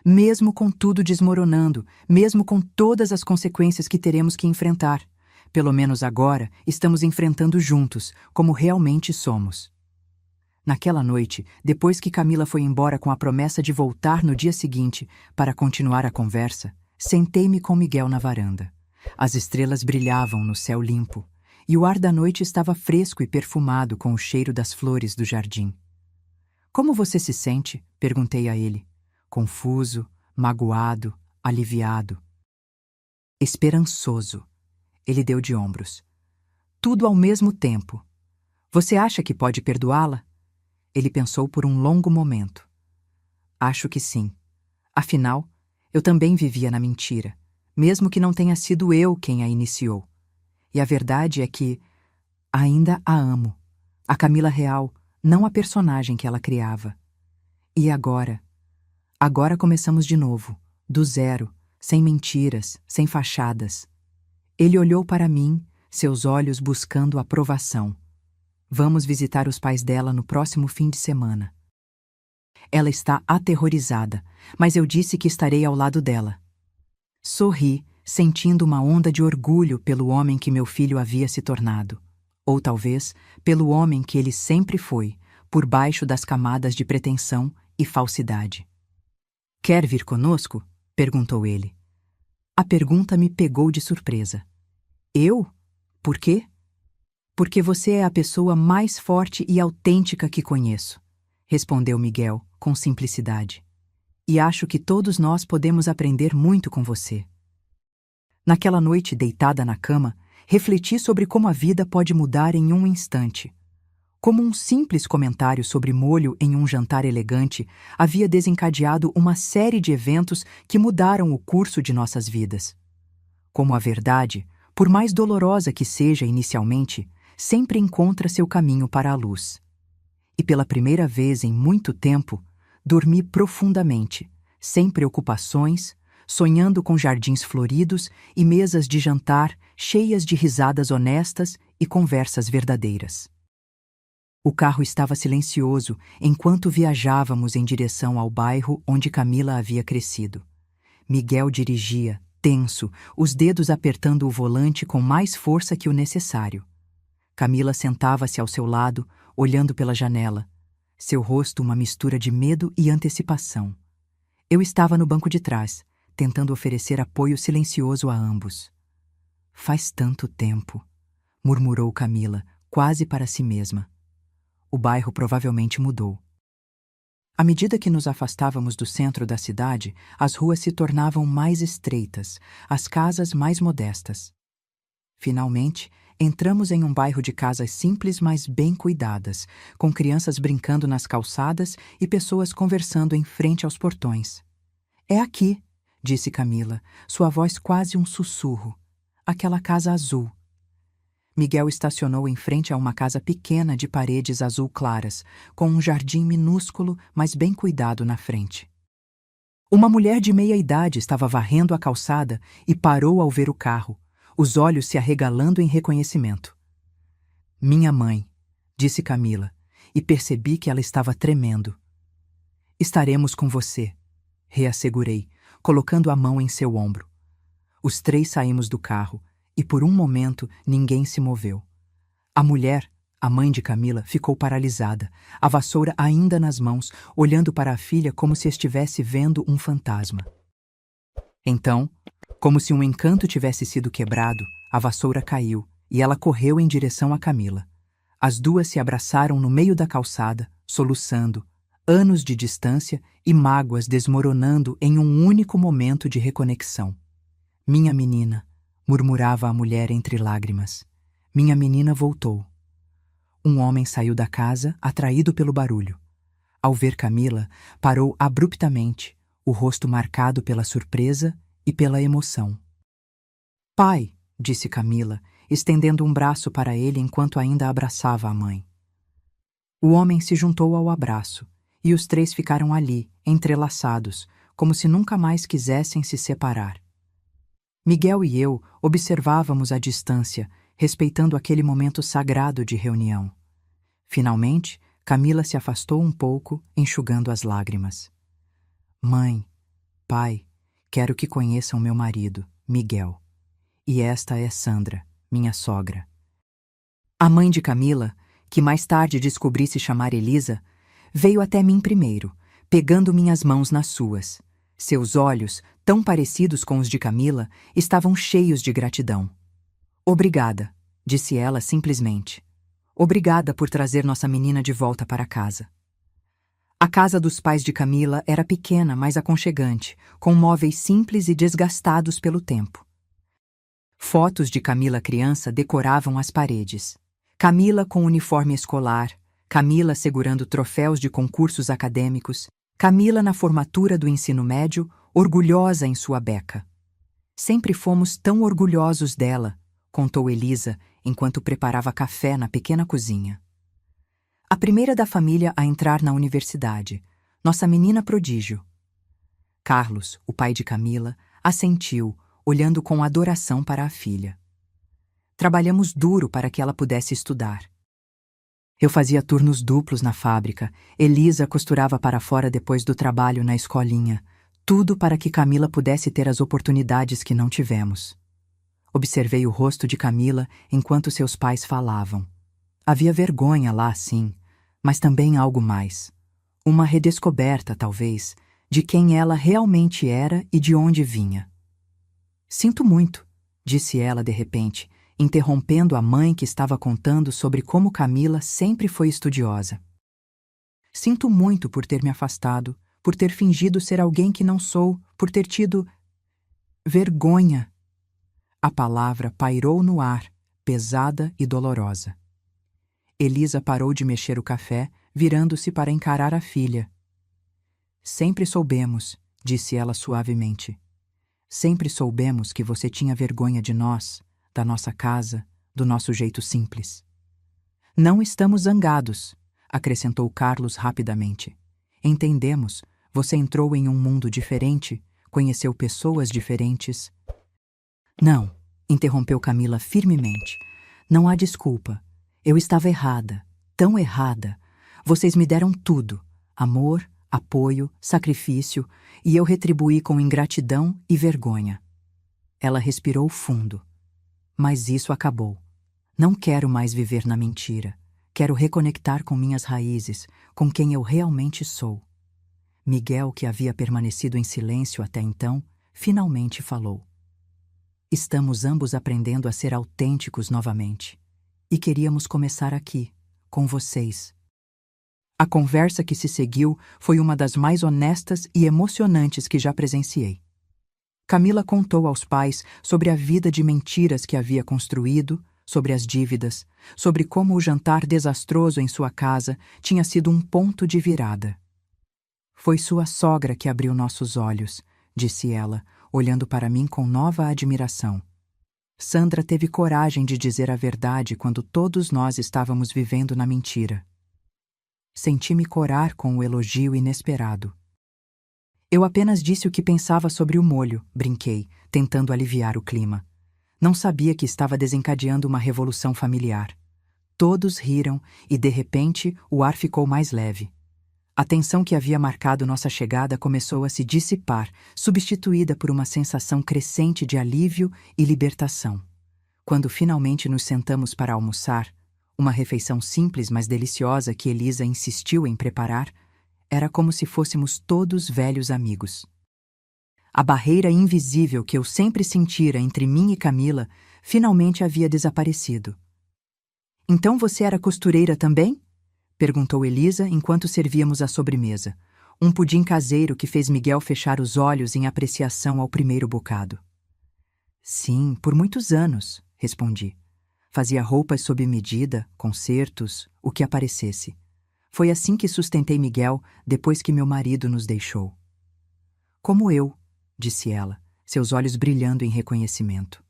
"Mesmo com tudo desmoronando, mesmo com todas as consequências que teremos que enfrentar, Pelo menos agora estamos enfrentando juntos, como realmente somos. Naquela noite, depois que Camila foi embora com a promessa de voltar no dia seguinte para continuar a conversa, sentei-me com Miguel na varanda. As estrelas brilhavam no céu limpo, e o ar da noite estava fresco e perfumado com o cheiro das flores do jardim. Como você se sente? Perguntei a ele. Confuso, magoado, aliviado. Esperançoso. Ele deu de ombros. Tudo ao mesmo tempo. Você acha que pode perdoá-la? Ele pensou por um longo momento. Acho que sim. Afinal, eu também vivia na mentira, mesmo que não tenha sido eu quem a iniciou. E a verdade é que ainda a amo. A Camila real, não a personagem que ela criava. E agora? Agora começamos de novo, do zero, sem mentiras, sem fachadas. Ele olhou para mim, seus olhos buscando aprovação. Vamos visitar os pais dela no próximo fim de semana. Ela está aterrorizada, mas eu disse que estarei ao lado dela. Sorri, sentindo uma onda de orgulho pelo homem que meu filho havia se tornado. Ou talvez, pelo homem que ele sempre foi, por baixo das camadas de pretensão e falsidade. Quer vir conosco? Perguntou ele. A pergunta me pegou de surpresa. Eu? Por quê? Porque você é a pessoa mais forte e autêntica que conheço, respondeu Miguel, com simplicidade. E acho que todos nós podemos aprender muito com você. Naquela noite, deitada na cama, refleti sobre como a vida pode mudar em um instante. Como um simples comentário sobre molho em um jantar elegante havia desencadeado uma série de eventos que mudaram o curso de nossas vidas. Como a verdade, por mais dolorosa que seja inicialmente, sempre encontra seu caminho para a luz. E pela primeira vez em muito tempo, dormi profundamente, sem preocupações, sonhando com jardins floridos e mesas de jantar cheias de risadas honestas e conversas verdadeiras. O carro estava silencioso enquanto viajávamos em direção ao bairro onde Camila havia crescido. Miguel dirigia, tenso, os dedos apertando o volante com mais força que o necessário. Camila sentava-se ao seu lado, olhando pela janela, seu rosto uma mistura de medo e antecipação. Eu estava no banco de trás, tentando oferecer apoio silencioso a ambos. Faz tanto tempo, murmurou Camila, quase para si mesma. O bairro provavelmente mudou. À medida que nos afastávamos do centro da cidade, as ruas se tornavam mais estreitas, as casas mais modestas. Finalmente, entramos em um bairro de casas simples, mas bem cuidadas, com crianças brincando nas calçadas e pessoas conversando em frente aos portões. É aqui, disse Camila, sua voz quase um sussurro. Aquela casa azul. Miguel estacionou em frente a uma casa pequena de paredes azul claras, com um jardim minúsculo, mas bem cuidado na frente. Uma mulher de meia idade estava varrendo a calçada e parou ao ver o carro, os olhos se arregalando em reconhecimento. Minha mãe, disse Camila, e percebi que ela estava tremendo. Estaremos com você, reassegurei, colocando a mão em seu ombro. Os três saímos do carro, e por um momento ninguém se moveu. A mulher, a mãe de Camila, ficou paralisada, a vassoura ainda nas mãos, olhando para a filha como se estivesse vendo um fantasma. Então, como se um encanto tivesse sido quebrado, a vassoura caiu e ela correu em direção a Camila. As duas se abraçaram no meio da calçada, soluçando, anos de distância e mágoas desmoronando em um único momento de reconexão. Minha menina, murmurava a mulher entre lágrimas. Minha menina voltou. Um homem saiu da casa, atraído pelo barulho. Ao ver Camila, parou abruptamente, o rosto marcado pela surpresa e pela emoção. Pai, disse Camila, estendendo um braço para ele enquanto ainda abraçava a mãe. O homem se juntou ao abraço, e os três ficaram ali, entrelaçados, como se nunca mais quisessem se separar. Miguel e eu observávamos à distância, respeitando aquele momento sagrado de reunião. Finalmente, Camila se afastou um pouco, enxugando as lágrimas. Mãe, pai, quero que conheçam meu marido, Miguel. E esta é Sandra, minha sogra. A mãe de Camila, que mais tarde descobri se chamar Elisa, veio até mim primeiro, pegando minhas mãos nas suas. Seus olhos, tão parecidos com os de Camila, estavam cheios de gratidão. Obrigada, disse ela simplesmente. Obrigada por trazer nossa menina de volta para casa. A casa dos pais de Camila era pequena, mas aconchegante, com móveis simples e desgastados pelo tempo. Fotos de Camila criança decoravam as paredes. Camila com uniforme escolar, Camila segurando troféus de concursos acadêmicos, Camila na formatura do ensino médio, orgulhosa em sua beca. Sempre fomos tão orgulhosos dela, contou Elisa enquanto preparava café na pequena cozinha. A primeira da família a entrar na universidade, nossa menina prodígio. Carlos, o pai de Camila, assentiu, olhando com adoração para a filha. Trabalhamos duro para que ela pudesse estudar. Eu fazia turnos duplos na fábrica, Elisa costurava para fora depois do trabalho na escolinha, tudo para que Camila pudesse ter as oportunidades que não tivemos. Observei o rosto de Camila enquanto seus pais falavam. Havia vergonha lá, sim, mas também algo mais. Uma redescoberta, talvez, de quem ela realmente era e de onde vinha. Sinto muito, disse ela de repente, interrompendo a mãe que estava contando sobre como Camila sempre foi estudiosa. Sinto muito por ter me afastado, por ter fingido ser alguém que não sou, por ter tido vergonha. A palavra pairou no ar, pesada e dolorosa. Elisa parou de mexer o café, virando-se para encarar a filha. Sempre soubemos, disse ela suavemente. Sempre soubemos que você tinha vergonha de nós, da nossa casa, do nosso jeito simples. Não estamos zangados, acrescentou Carlos rapidamente. Entendemos, você entrou em um mundo diferente, conheceu pessoas diferentes. Não, interrompeu Camila firmemente. Não há desculpa. Eu estava errada, tão errada. Vocês me deram tudo: amor, apoio, sacrifício, e eu retribuí com ingratidão e vergonha. Ela respirou fundo. Mas isso acabou. Não quero mais viver na mentira. Quero reconectar com minhas raízes, com quem eu realmente sou. Miguel, que havia permanecido em silêncio até então, finalmente falou. Estamos ambos aprendendo a ser autênticos novamente. E queríamos começar aqui, com vocês. A conversa que se seguiu foi uma das mais honestas e emocionantes que já presenciei. Camila contou aos pais sobre a vida de mentiras que havia construído, sobre as dívidas, sobre como o jantar desastroso em sua casa tinha sido um ponto de virada. Foi sua sogra que abriu nossos olhos, disse ela, olhando para mim com nova admiração. Sandra teve coragem de dizer a verdade quando todos nós estávamos vivendo na mentira. Senti-me corar com o elogio inesperado. Eu apenas disse o que pensava sobre o molho, brinquei, tentando aliviar o clima. Não sabia que estava desencadeando uma revolução familiar. Todos riram e, de repente, o ar ficou mais leve. A tensão que havia marcado nossa chegada começou a se dissipar, substituída por uma sensação crescente de alívio e libertação. Quando finalmente nos sentamos para almoçar, uma refeição simples mas deliciosa que Elisa insistiu em preparar, era como se fôssemos todos velhos amigos. A barreira invisível que eu sempre sentira entre mim e Camila finalmente havia desaparecido. Então você era costureira também? Perguntou Elisa enquanto servíamos a sobremesa, um pudim caseiro que fez Miguel fechar os olhos em apreciação ao primeiro bocado. Sim, por muitos anos, respondi. Fazia roupas sob medida, concertos, o que aparecesse. Foi assim que sustentei Miguel depois que meu marido nos deixou. Como eu, disse ela, seus olhos brilhando em reconhecimento.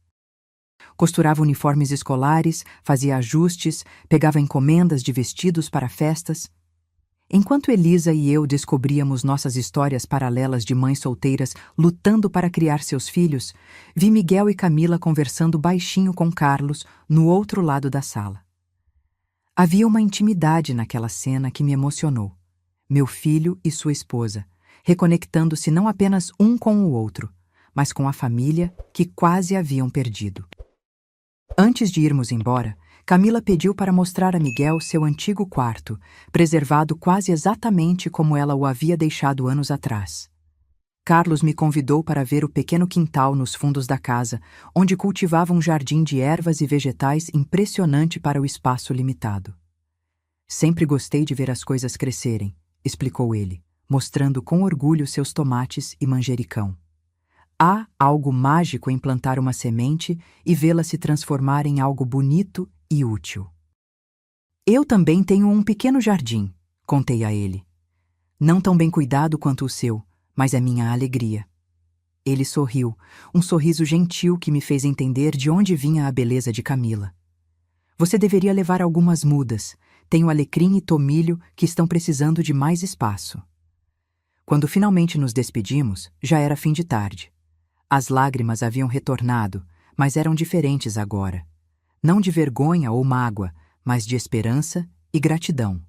Costurava uniformes escolares, fazia ajustes, pegava encomendas de vestidos para festas. Enquanto Elisa e eu descobríamos nossas histórias paralelas de mães solteiras lutando para criar seus filhos, vi Miguel e Camila conversando baixinho com Carlos no outro lado da sala. Havia uma intimidade naquela cena que me emocionou. Meu filho e sua esposa, reconectando-se não apenas um com o outro, mas com a família que quase haviam perdido. Antes de irmos embora, Camila pediu para mostrar a Miguel seu antigo quarto, preservado quase exatamente como ela o havia deixado anos atrás. Carlos me convidou para ver o pequeno quintal nos fundos da casa, onde cultivava um jardim de ervas e vegetais impressionante para o espaço limitado. Sempre gostei de ver as coisas crescerem, explicou ele, mostrando com orgulho seus tomates e manjericão. Há algo mágico em plantar uma semente e vê-la se transformar em algo bonito e útil. Eu também tenho um pequeno jardim, contei a ele. Não tão bem cuidado quanto o seu, mas é minha alegria. Ele sorriu, um sorriso gentil que me fez entender de onde vinha a beleza de Camila. Você deveria levar algumas mudas. Tenho alecrim e tomilho que estão precisando de mais espaço. Quando finalmente nos despedimos, já era fim de tarde. As lágrimas haviam retornado, mas eram diferentes agora. Não de vergonha ou mágoa, mas de esperança e gratidão.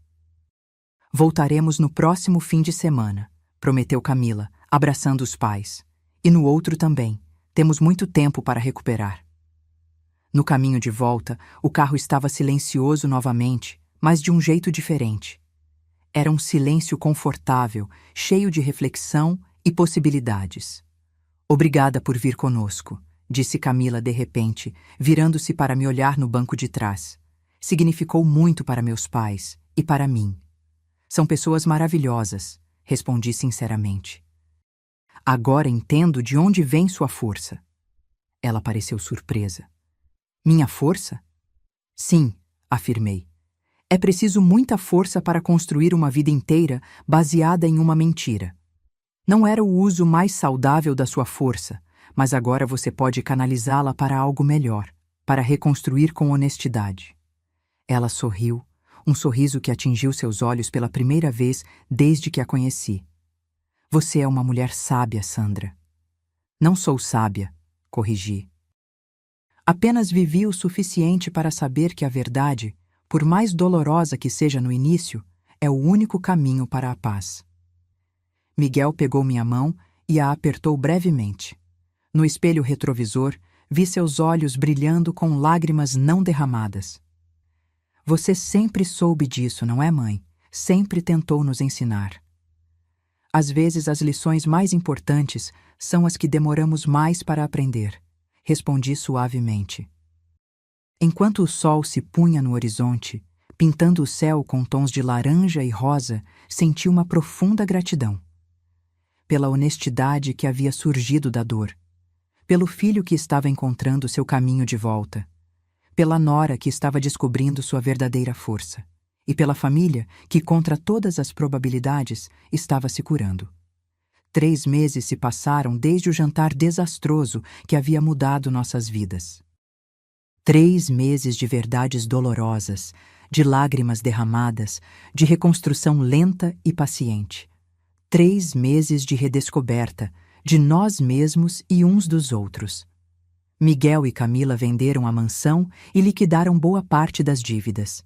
Voltaremos no próximo fim de semana, prometeu Camila, abraçando os pais. E no outro também. Temos muito tempo para recuperar. No caminho de volta, o carro estava silencioso novamente, mas de um jeito diferente. Era um silêncio confortável, cheio de reflexão e possibilidades. Obrigada por vir conosco, disse Camila de repente, virando-se para me olhar no banco de trás. Significou muito para meus pais e para mim. São pessoas maravilhosas, respondi sinceramente. Agora entendo de onde vem sua força. Ela pareceu surpresa. Minha força? Sim, afirmei. É preciso muita força para construir uma vida inteira baseada em uma mentira. Não era o uso mais saudável da sua força, mas agora você pode canalizá-la para algo melhor, para reconstruir com honestidade. Ela sorriu, um sorriso que atingiu seus olhos pela primeira vez desde que a conheci. Você é uma mulher sábia, Sandra. Não sou sábia, corrigi. Apenas vivi o suficiente para saber que a verdade, por mais dolorosa que seja no início, é o único caminho para a paz. Miguel pegou minha mão e a apertou brevemente. No espelho retrovisor, vi seus olhos brilhando com lágrimas não derramadas. Você sempre soube disso, não é, mãe? Sempre tentou nos ensinar. Às vezes as lições mais importantes são as que demoramos mais para aprender, respondi suavemente. Enquanto o sol se punha no horizonte, pintando o céu com tons de laranja e rosa, senti uma profunda gratidão. Pela honestidade que havia surgido da dor, pelo filho que estava encontrando seu caminho de volta, pela nora que estava descobrindo sua verdadeira força, e pela família que, contra todas as probabilidades, estava se curando. 3 meses se passaram desde o jantar desastroso que havia mudado nossas vidas. 3 meses de verdades dolorosas, de lágrimas derramadas, de reconstrução lenta e paciente. 3 meses de redescoberta, de nós mesmos e uns dos outros. Miguel e Camila venderam a mansão e liquidaram boa parte das dívidas.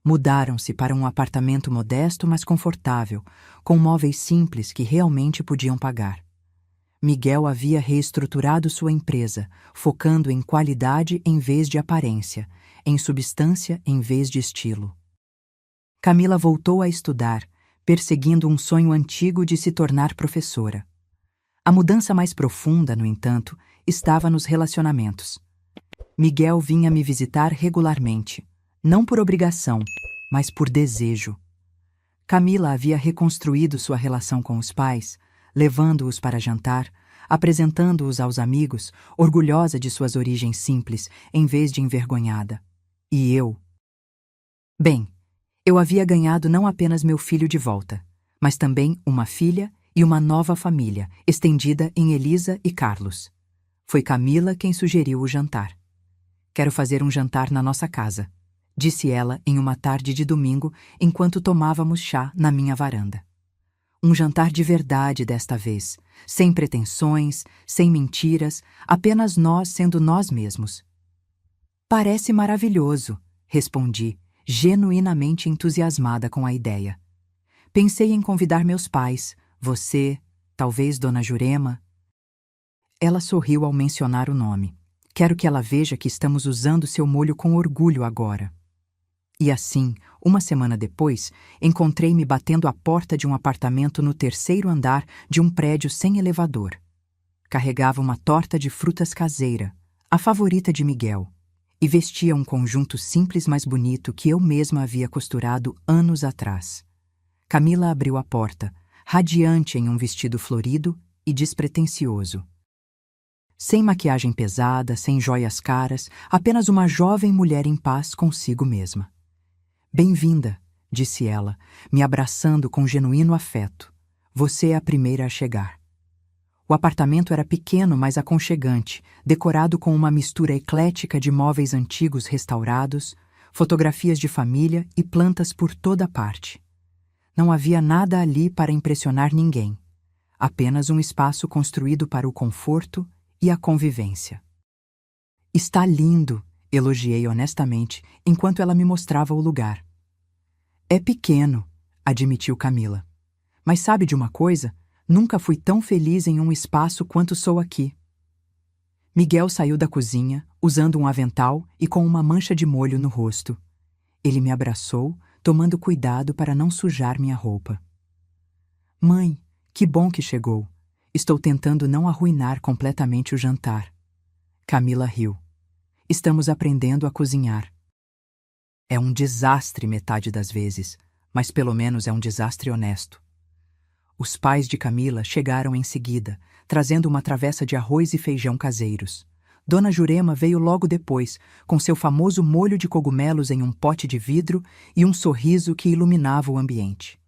Mudaram-se para um apartamento modesto, mas confortável, com móveis simples que realmente podiam pagar. Miguel havia reestruturado sua empresa, focando em qualidade em vez de aparência, em substância em vez de estilo. Camila voltou a estudar, perseguindo um sonho antigo de se tornar professora. A mudança mais profunda, no entanto, estava nos relacionamentos. Miguel vinha me visitar regularmente, não por obrigação, mas por desejo. Camila havia reconstruído sua relação com os pais, levando-os para jantar, apresentando-os aos amigos, orgulhosa de suas origens simples, em vez de envergonhada. E eu? Bem, eu havia ganhado não apenas meu filho de volta, mas também uma filha e uma nova família, estendida em Elisa e Carlos. Foi Camila quem sugeriu o jantar. Quero fazer um jantar na nossa casa, disse ela em uma tarde de domingo, enquanto tomávamos chá na minha varanda. Um jantar de verdade desta vez, sem pretensões, sem mentiras, apenas nós sendo nós mesmos. Parece maravilhoso, respondi, genuinamente entusiasmada com a ideia. Pensei em convidar meus pais, você, talvez Dona Jurema. Ela sorriu ao mencionar o nome. Quero que ela veja que estamos usando seu molho com orgulho agora. E assim, uma semana depois, encontrei-me batendo à porta de um apartamento no 3º andar de um prédio sem elevador. Carregava uma torta de frutas caseira, a favorita de Miguel, e vestia um conjunto simples mais bonito que eu mesma havia costurado anos atrás. Camila abriu a porta, radiante em um vestido florido e despretensioso. Sem maquiagem pesada, sem joias caras, apenas uma jovem mulher em paz consigo mesma. Bem-vinda, disse ela, me abraçando com genuíno afeto. Você é a primeira a chegar. O apartamento era pequeno, mas aconchegante, decorado com uma mistura eclética de móveis antigos restaurados, fotografias de família e plantas por toda parte. Não havia nada ali para impressionar ninguém. Apenas um espaço construído para o conforto e a convivência. Está lindo, elogiei honestamente, enquanto ela me mostrava o lugar. É pequeno, admitiu Camila. Mas sabe de uma coisa? Nunca fui tão feliz em um espaço quanto sou aqui. Miguel saiu da cozinha, usando um avental e com uma mancha de molho no rosto. Ele me abraçou, tomando cuidado para não sujar minha roupa. Mãe, que bom que chegou. Estou tentando não arruinar completamente o jantar. Camila riu. Estamos aprendendo a cozinhar. É um desastre metade das vezes, mas pelo menos é um desastre honesto. Os pais de Camila chegaram em seguida, trazendo uma travessa de arroz e feijão caseiros. Dona Jurema veio logo depois, com seu famoso molho de cogumelos em um pote de vidro e um sorriso que iluminava o ambiente.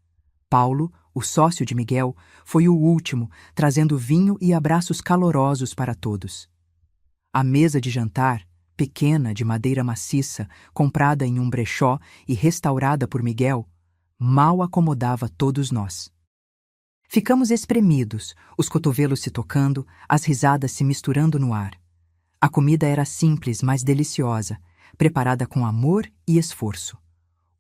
Paulo, o sócio de Miguel, foi o último, trazendo vinho e abraços calorosos para todos. A mesa de jantar, pequena de madeira maciça, comprada em um brechó e restaurada por Miguel, mal acomodava todos nós. Ficamos espremidos, os cotovelos se tocando, as risadas se misturando no ar. A comida era simples, mas deliciosa, preparada com amor e esforço.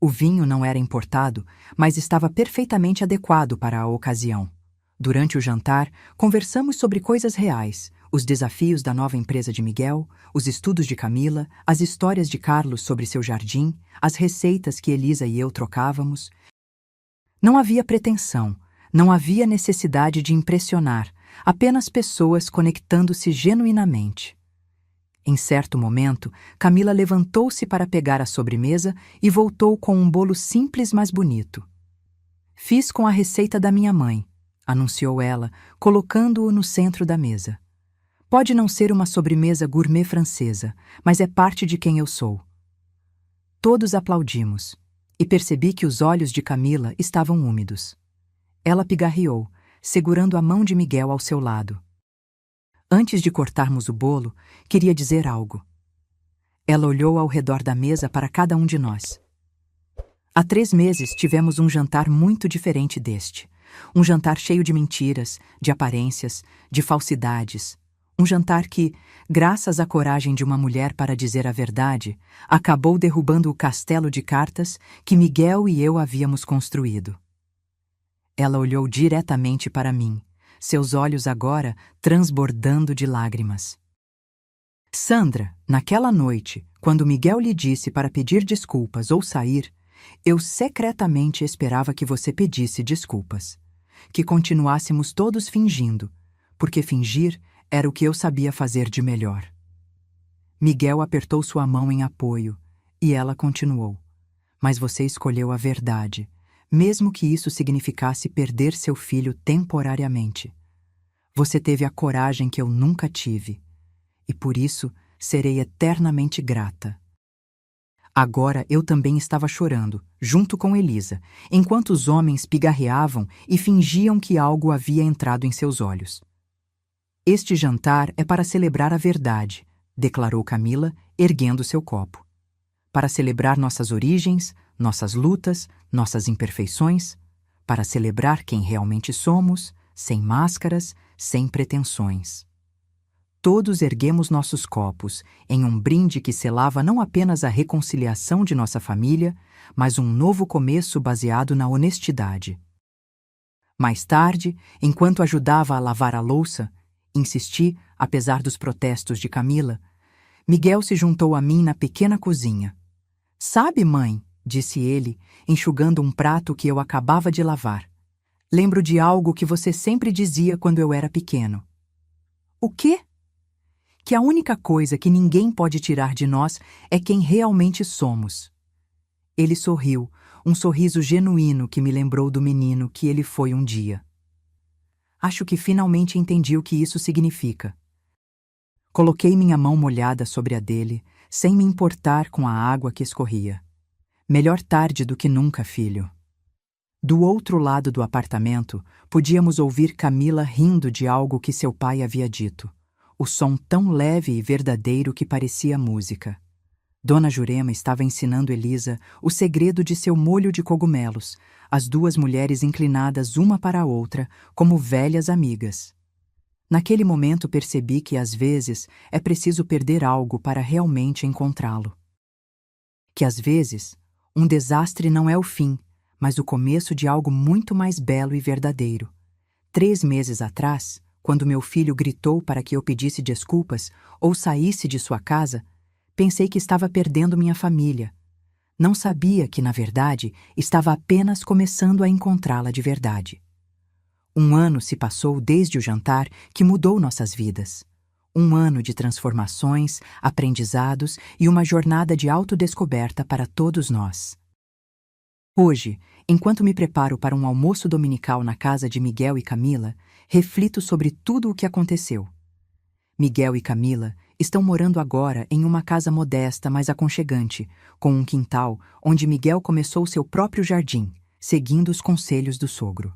O vinho não era importado, mas estava perfeitamente adequado para a ocasião. Durante o jantar, conversamos sobre coisas reais, os desafios da nova empresa de Miguel, os estudos de Camila, as histórias de Carlos sobre seu jardim, as receitas que Elisa e eu trocávamos. Não havia pretensão. Não havia necessidade de impressionar, apenas pessoas conectando-se genuinamente. Em certo momento, Camila levantou-se para pegar a sobremesa e voltou com um bolo simples, mas bonito. Fiz com a receita da minha mãe, anunciou ela, colocando-o no centro da mesa. Pode não ser uma sobremesa gourmet francesa, mas é parte de quem eu sou. Todos aplaudimos, e percebi que os olhos de Camila estavam úmidos. Ela pigarreou, segurando a mão de Miguel ao seu lado. Antes de cortarmos o bolo, queria dizer algo. Ela olhou ao redor da mesa para cada um de nós. Há 3 meses tivemos um jantar muito diferente deste. Um jantar cheio de mentiras, de aparências, de falsidades. Um jantar que, graças à coragem de uma mulher para dizer a verdade, acabou derrubando o castelo de cartas que Miguel e eu havíamos construído. Ela olhou diretamente para mim, seus olhos agora transbordando de lágrimas. Sandra, naquela noite, quando Miguel lhe disse para pedir desculpas ou sair, eu secretamente esperava que você pedisse desculpas. Que continuássemos todos fingindo, porque fingir era o que eu sabia fazer de melhor. Miguel apertou sua mão em apoio, e ela continuou. Mas você escolheu a verdade, mesmo que isso significasse perder seu filho temporariamente. Você teve a coragem que eu nunca tive, e por isso serei eternamente grata. Agora eu também estava chorando, junto com Elisa, enquanto os homens pigarreavam e fingiam que algo havia entrado em seus olhos. Este jantar é para celebrar a verdade, declarou Camila, erguendo seu copo. Para celebrar nossas origens, nossas lutas, nossas imperfeições, para celebrar quem realmente somos, sem máscaras, sem pretensões. Todos erguemos nossos copos em um brinde que selava não apenas a reconciliação de nossa família, mas um novo começo baseado na honestidade. Mais tarde, enquanto ajudava a lavar a louça, insisti, apesar dos protestos de Camila, Miguel se juntou a mim na pequena cozinha. Sabe, mãe, disse ele, enxugando um prato que eu acabava de lavar. Lembro de algo que você sempre dizia quando eu era pequeno. O quê? Que a única coisa que ninguém pode tirar de nós é quem realmente somos. Ele sorriu, um sorriso genuíno que me lembrou do menino que ele foi um dia. Acho que finalmente entendi o que isso significa. Coloquei minha mão molhada sobre a dele, sem me importar com a água que escorria. Melhor tarde do que nunca, filho. Do outro lado do apartamento, podíamos ouvir Camila rindo de algo que seu pai havia dito. O som tão leve e verdadeiro que parecia música. Dona Jurema estava ensinando Elisa o segredo de seu molho de cogumelos, as duas mulheres inclinadas uma para a outra, como velhas amigas. Naquele momento percebi que, às vezes, é preciso perder algo para realmente encontrá-lo. Que, às vezes, um desastre não é o fim, mas o começo de algo muito mais belo e verdadeiro. 3 meses atrás, quando meu filho gritou para que eu pedisse desculpas ou saísse de sua casa, pensei que estava perdendo minha família. Não sabia que, na verdade, estava apenas começando a encontrá-la de verdade. 1 ano se passou desde o jantar que mudou nossas vidas. 1 ano de transformações, aprendizados e uma jornada de autodescoberta para todos nós. Hoje, enquanto me preparo para um almoço dominical na casa de Miguel e Camila, reflito sobre tudo o que aconteceu. Miguel e Camila estão morando agora em uma casa modesta, mas aconchegante, com um quintal onde Miguel começou seu próprio jardim, seguindo os conselhos do sogro.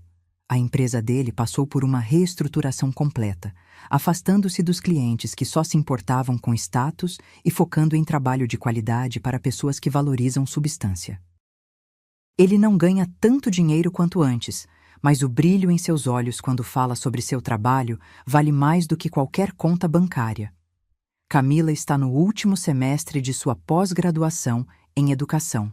A empresa dele passou por uma reestruturação completa, afastando-se dos clientes que só se importavam com status e focando em trabalho de qualidade para pessoas que valorizam substância. Ele não ganha tanto dinheiro quanto antes, mas o brilho em seus olhos quando fala sobre seu trabalho vale mais do que qualquer conta bancária. Camila está no último semestre de sua pós-graduação em educação.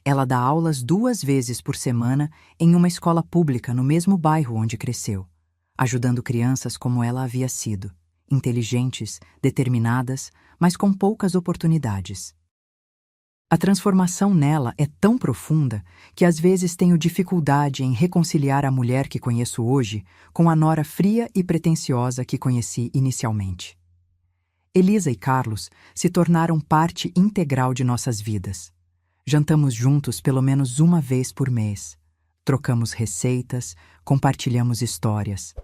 Ela dá aulas 2 vezes por semana em uma escola pública no mesmo bairro onde cresceu, ajudando crianças como ela havia sido, inteligentes, determinadas, mas com poucas oportunidades. A transformação nela é tão profunda que às vezes tenho dificuldade em reconciliar a mulher que conheço hoje com a nora fria e pretensiosa que conheci inicialmente. Elisa e Carlos se tornaram parte integral de nossas vidas. Jantamos juntos pelo menos 1 vez por mês. Trocamos receitas, compartilhamos histórias.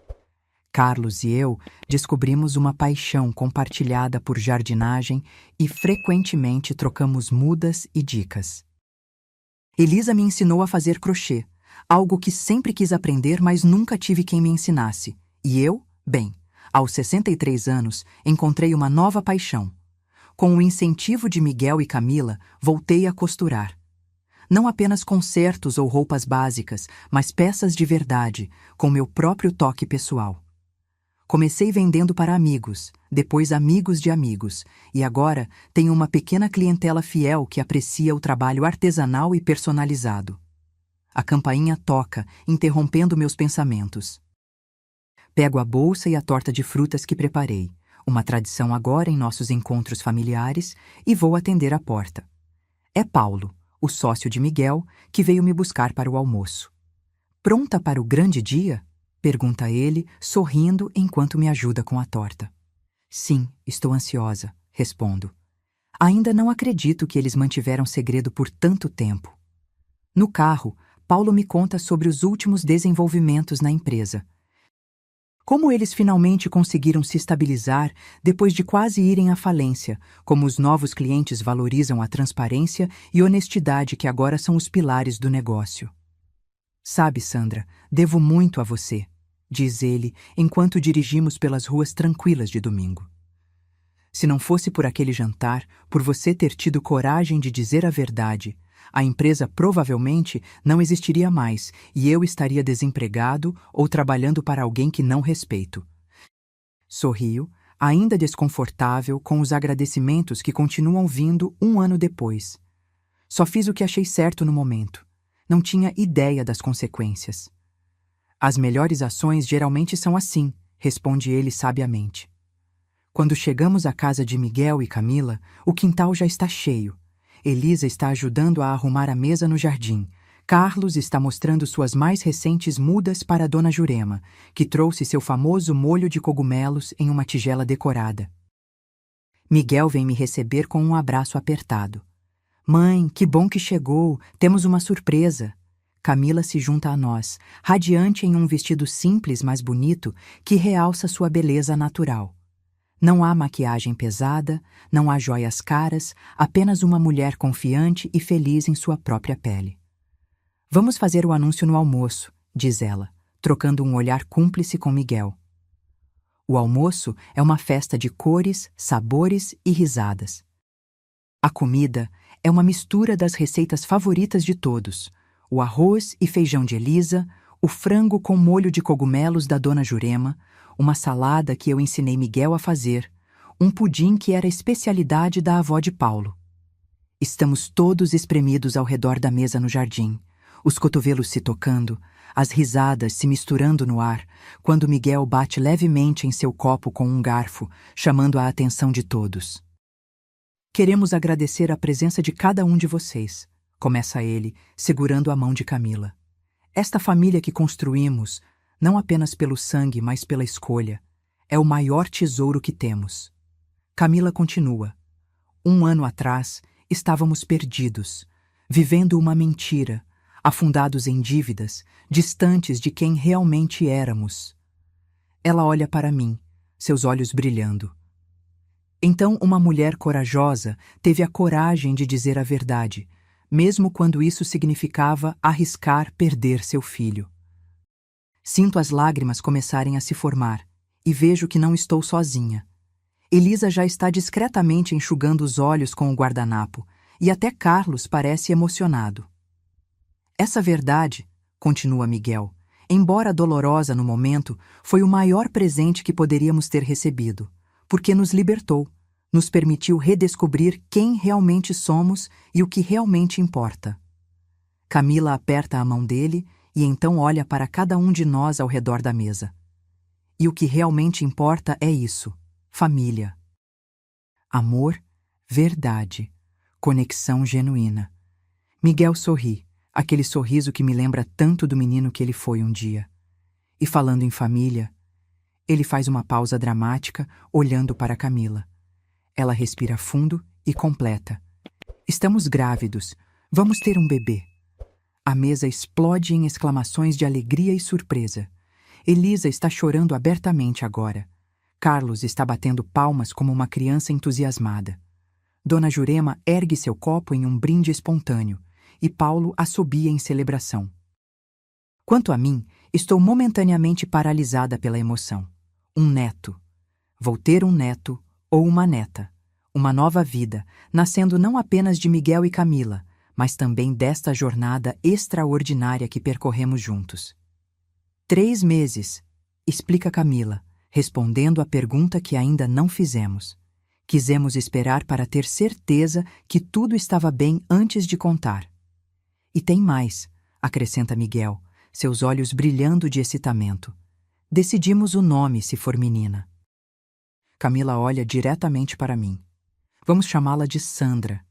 Carlos e eu descobrimos uma paixão compartilhada por jardinagem e frequentemente trocamos mudas e dicas. Elisa me ensinou a fazer crochê, algo que sempre quis aprender, mas nunca tive quem me ensinasse. E eu, bem, aos 63 anos, encontrei uma nova paixão. Com o incentivo de Miguel e Camila, voltei a costurar. Não apenas consertos ou roupas básicas, mas peças de verdade, com meu próprio toque pessoal. Comecei vendendo para amigos, depois amigos de amigos, e agora tenho uma pequena clientela fiel que aprecia o trabalho artesanal e personalizado. A campainha toca, interrompendo meus pensamentos. Pego a bolsa e a torta de frutas que preparei, uma tradição agora em nossos encontros familiares, e vou atender a porta. É Paulo, o sócio de Miguel, que veio me buscar para o almoço. Pronta para o grande dia? Pergunta ele, sorrindo enquanto me ajuda com a torta. Sim, estou ansiosa, respondo. Ainda não acredito que eles mantiveram segredo por tanto tempo. No carro, Paulo me conta sobre os últimos desenvolvimentos na empresa. Como eles finalmente conseguiram se estabilizar depois de quase irem à falência, como os novos clientes valorizam a transparência e honestidade que agora são os pilares do negócio. Sabe, Sandra, devo muito a você, diz ele, enquanto dirigimos pelas ruas tranquilas de domingo. Se não fosse por aquele jantar, por você ter tido coragem de dizer a verdade, a empresa provavelmente não existiria mais e eu estaria desempregado ou trabalhando para alguém que não respeito. Sorrio, ainda desconfortável com os agradecimentos que continuam vindo 1 ano depois. Só fiz o que achei certo no momento. Não tinha ideia das consequências. As melhores ações geralmente são assim, responde ele sabiamente. Quando chegamos à casa de Miguel e Camila, o quintal já está cheio. Elisa está ajudando a arrumar a mesa no jardim. Carlos está mostrando suas mais recentes mudas para Dona Jurema, que trouxe seu famoso molho de cogumelos em uma tigela decorada. Miguel vem me receber com um abraço apertado. Mãe, que bom que chegou, temos uma surpresa. Camila se junta a nós, radiante em um vestido simples, mas bonito, que realça sua beleza natural. Não há maquiagem pesada, não há joias caras, apenas uma mulher confiante e feliz em sua própria pele. Vamos fazer o anúncio no almoço, diz ela, trocando um olhar cúmplice com Miguel. O almoço é uma festa de cores, sabores e risadas. A comida é uma mistura das receitas favoritas de todos: o arroz e feijão de Elisa, o frango com molho de cogumelos da Dona Jurema, uma salada que eu ensinei Miguel a fazer, um pudim que era especialidade da avó de Paulo. Estamos todos espremidos ao redor da mesa no jardim, os cotovelos se tocando, as risadas se misturando no ar, quando Miguel bate levemente em seu copo com um garfo, chamando a atenção de todos. Queremos agradecer a presença de cada um de vocês, começa ele, segurando a mão de Camila. Esta família que construímos, não apenas pelo sangue, mas pela escolha, é o maior tesouro que temos. Camila continua. 1 ano atrás, estávamos perdidos, vivendo uma mentira, afundados em dívidas, distantes de quem realmente éramos. Ela olha para mim, seus olhos brilhando. Então uma mulher corajosa teve a coragem de dizer a verdade, mesmo quando isso significava arriscar perder seu filho. Sinto as lágrimas começarem a se formar e vejo que não estou sozinha. Elisa já está discretamente enxugando os olhos com o guardanapo e até Carlos parece emocionado. Essa verdade, continua Miguel, embora dolorosa no momento, foi o maior presente que poderíamos ter recebido, porque nos libertou, nos permitiu redescobrir quem realmente somos e o que realmente importa. Camila aperta a mão dele e então olha para cada um de nós ao redor da mesa. E o que realmente importa é isso: família. Amor, verdade, conexão genuína. Miguel sorri, aquele sorriso que me lembra tanto do menino que ele foi um dia. E falando em família, ele faz uma pausa dramática, olhando para Camila. Ela respira fundo e completa. Estamos grávidos, vamos ter um bebê. A mesa explode em exclamações de alegria e surpresa. Elisa está chorando abertamente agora. Carlos está batendo palmas como uma criança entusiasmada. Dona Jurema ergue seu copo em um brinde espontâneo, e Paulo assobia em celebração. Quanto a mim, estou momentaneamente paralisada pela emoção. Um neto. Vou ter um neto ou uma neta. Uma nova vida, nascendo não apenas de Miguel e Camila, mas também desta jornada extraordinária que percorremos juntos. 3 meses, explica Camila, respondendo à pergunta que ainda não fizemos. Quisemos esperar para ter certeza que tudo estava bem antes de contar. E tem mais, acrescenta Miguel, seus olhos brilhando de excitamento. Decidimos o nome se for menina. Camila olha diretamente para mim. Vamos chamá-la de Sandra,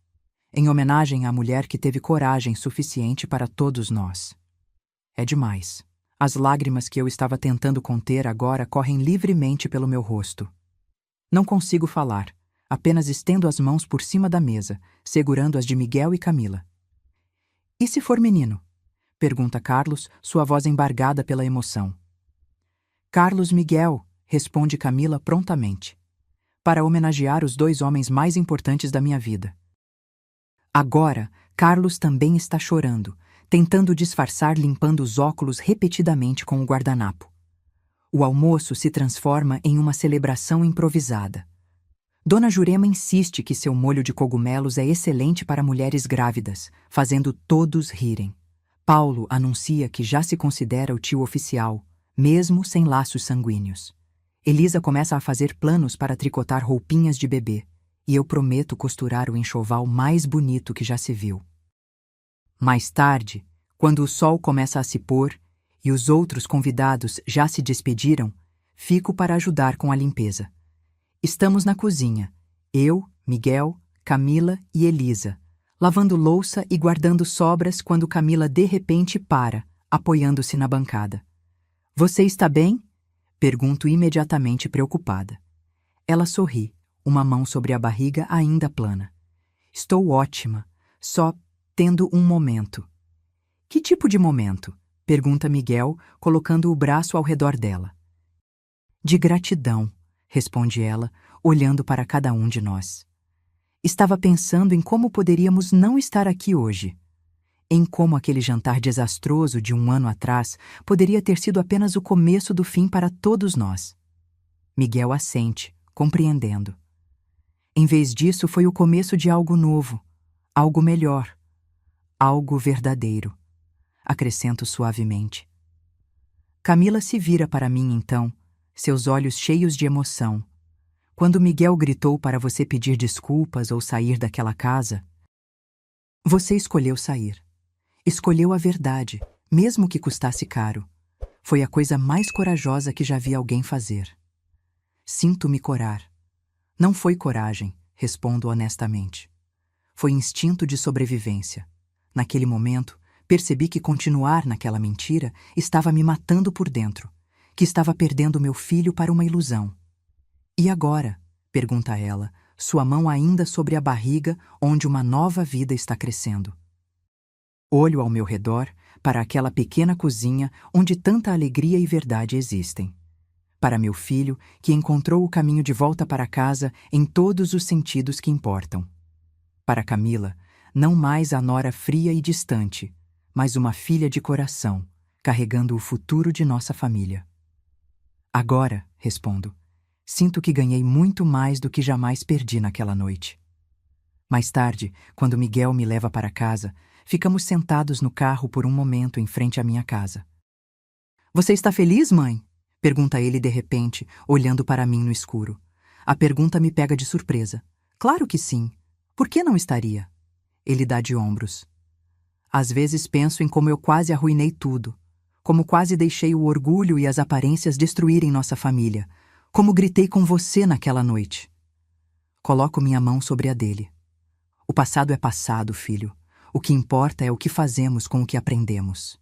em homenagem à mulher que teve coragem suficiente para todos nós. É demais. As lágrimas que eu estava tentando conter agora correm livremente pelo meu rosto. Não consigo falar, apenas estendo as mãos por cima da mesa, segurando as de Miguel e Camila. E se for menino? Pergunta Carlos, sua voz embargada pela emoção. Carlos Miguel, responde Camila prontamente, para homenagear os 2 homens mais importantes da minha vida. Agora, Carlos também está chorando, tentando disfarçar limpando os óculos repetidamente com o guardanapo. O almoço se transforma em uma celebração improvisada. Dona Jurema insiste que seu molho de cogumelos é excelente para mulheres grávidas, fazendo todos rirem. Paulo anuncia que já se considera o tio oficial, mesmo sem laços sanguíneos. Elisa começa a fazer planos para tricotar roupinhas de bebê, e eu prometo costurar o enxoval mais bonito que já se viu. Mais tarde, quando o sol começa a se pôr e os outros convidados já se despediram, fico para ajudar com a limpeza. Estamos na cozinha. Eu, Miguel, Camila e Elisa, lavando louça e guardando sobras quando Camila de repente para, apoiando-se na bancada. Você está bem? Pergunto imediatamente preocupada. Ela sorri, uma mão sobre a barriga ainda plana. Estou ótima, só tendo um momento. Que tipo de momento? Pergunta Miguel, colocando o braço ao redor dela. De gratidão, responde ela, olhando para cada um de nós. Estava pensando em como poderíamos não estar aqui hoje. Em como aquele jantar desastroso de um ano atrás poderia ter sido apenas o começo do fim para todos nós. Miguel assente, compreendendo. Em vez disso, foi o começo de algo novo, algo melhor, algo verdadeiro. Acrescento suavemente. Camila se vira para mim então, seus olhos cheios de emoção. Quando Miguel gritou para você pedir desculpas ou sair daquela casa, você escolheu sair. Escolheu a verdade, mesmo que custasse caro. Foi a coisa mais corajosa que já vi alguém fazer. Sinto-me corar. Não foi coragem, respondo honestamente. Foi instinto de sobrevivência. Naquele momento, percebi que continuar naquela mentira estava me matando por dentro, que estava perdendo meu filho para uma ilusão. E agora? Pergunta ela, sua mão ainda sobre a barriga onde uma nova vida está crescendo. Olho ao meu redor para aquela pequena cozinha onde tanta alegria e verdade existem. Para meu filho, que encontrou o caminho de volta para casa em todos os sentidos que importam. Para Camila, não mais a nora fria e distante, mas uma filha de coração, carregando o futuro de nossa família. Agora, respondo, sinto que ganhei muito mais do que jamais perdi naquela noite. Mais tarde, quando Miguel me leva para casa, ficamos sentados no carro por um momento em frente à minha casa. Você está feliz, mãe? Pergunta ele de repente, olhando para mim no escuro. A pergunta me pega de surpresa. Claro que sim. Por que não estaria? Ele dá de ombros. Às vezes penso em como eu quase arruinei tudo, como quase deixei o orgulho e as aparências destruírem nossa família, como gritei com você naquela noite. Coloco minha mão sobre a dele. O passado é passado, filho. O que importa é o que fazemos com o que aprendemos.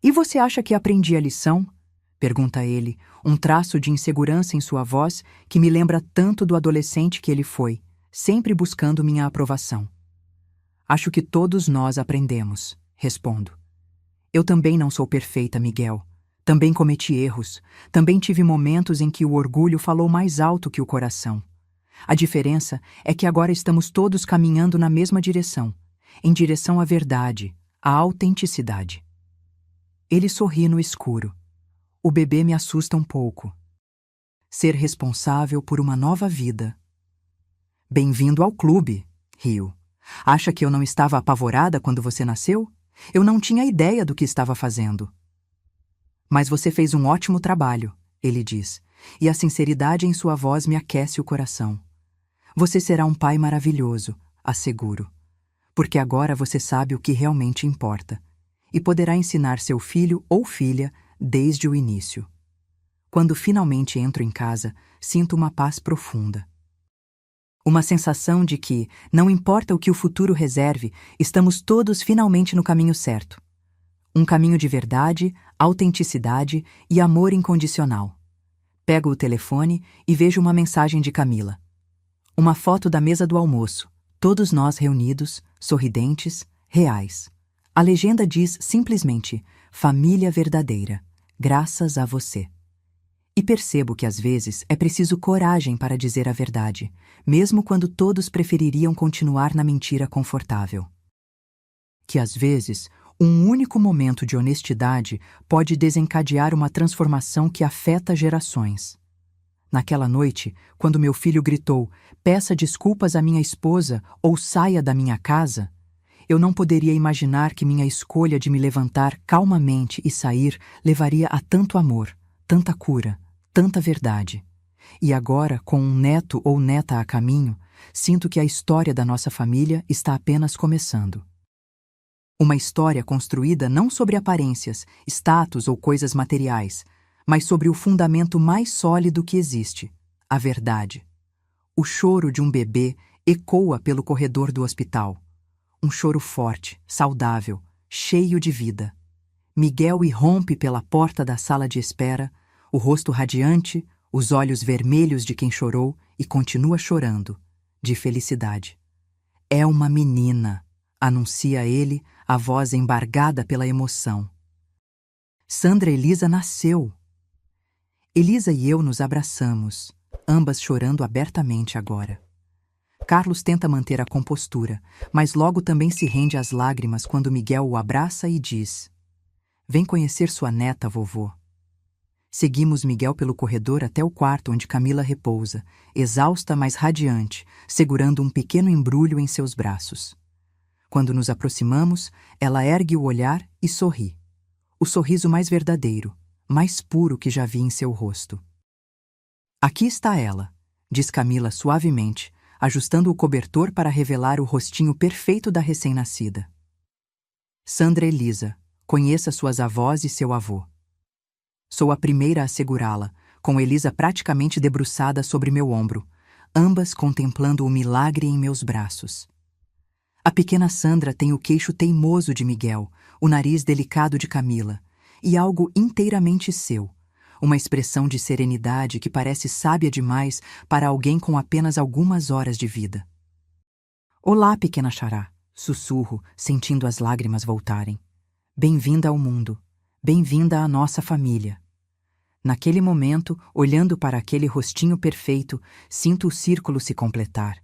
E você acha que aprendi a lição? Pergunta ele, um traço de insegurança em sua voz que me lembra tanto do adolescente que ele foi, sempre buscando minha aprovação. Acho que todos nós aprendemos, respondo. Eu também não sou perfeita, Miguel. Também cometi erros. Também tive momentos em que o orgulho falou mais alto que o coração. A diferença é que agora estamos todos caminhando na mesma direção, em direção à verdade, à autenticidade. Ele sorri no escuro. O bebê me assusta um pouco. Ser responsável por uma nova vida. Bem-vindo ao clube, rio. Acha que eu não estava apavorada quando você nasceu? Eu não tinha ideia do que estava fazendo. Mas você fez um ótimo trabalho, ele diz, e a sinceridade em sua voz me aquece o coração. Você será um pai maravilhoso, asseguro. Porque agora você sabe o que realmente importa, e poderá ensinar seu filho ou filha desde o início. Quando finalmente entro em casa, sinto uma paz profunda. Uma sensação de que, não importa o que o futuro reserve, estamos todos finalmente no caminho certo. Um caminho de verdade, autenticidade e amor incondicional. Pego o telefone e vejo uma mensagem de Camila. Uma foto da mesa do almoço, todos nós reunidos, sorridentes, reais. A legenda diz simplesmente, família verdadeira, graças a você. E percebo que às vezes é preciso coragem para dizer a verdade, mesmo quando todos prefeririam continuar na mentira confortável. Que às vezes, um único momento de honestidade pode desencadear uma transformação que afeta gerações. Naquela noite, quando meu filho gritou, peça desculpas à minha esposa ou saia da minha casa, eu não poderia imaginar que minha escolha de me levantar calmamente e sair levaria a tanto amor, tanta cura, tanta verdade. E agora, com um neto ou neta a caminho, sinto que a história da nossa família está apenas começando. Uma história construída não sobre aparências, status ou coisas materiais, mas sobre o fundamento mais sólido que existe, A verdade. O choro de um bebê ecoa pelo corredor do hospital. Um choro forte, saudável, cheio de vida. Miguel irrompe pela porta da sala de espera, o rosto radiante, os olhos vermelhos de quem chorou e continua chorando, de felicidade. É uma menina, anuncia ele, a voz embargada pela emoção. Sandra Elisa nasceu. Elisa e eu nos abraçamos, ambas chorando abertamente agora. Carlos tenta manter a compostura, mas logo também se rende às lágrimas quando Miguel o abraça e diz: "Vem conhecer sua neta, vovô." Seguimos Miguel pelo corredor até o quarto onde Camila repousa, exausta mas radiante, segurando um pequeno embrulho em seus braços. Quando nos aproximamos, ela ergue o olhar e sorri. O sorriso mais verdadeiro, mais puro que já vi em seu rosto. "Aqui está ela", diz Camila suavemente, ajustando o cobertor para revelar o rostinho perfeito da recém-nascida. "Sandra Elisa, conheça suas avós e seu avô." Sou a primeira a segurá-la, com Elisa praticamente debruçada sobre meu ombro, ambas contemplando o milagre em meus braços. A pequena Sandra tem o queixo teimoso de Miguel, o nariz delicado de Camila, e algo inteiramente seu, uma expressão de serenidade que parece sábia demais para alguém com apenas algumas horas de vida. "Olá, pequena Xará", sussurro, sentindo as lágrimas voltarem. "Bem-vinda ao mundo. Bem-vinda à nossa família." Naquele momento, olhando para aquele rostinho perfeito, sinto o círculo se completar.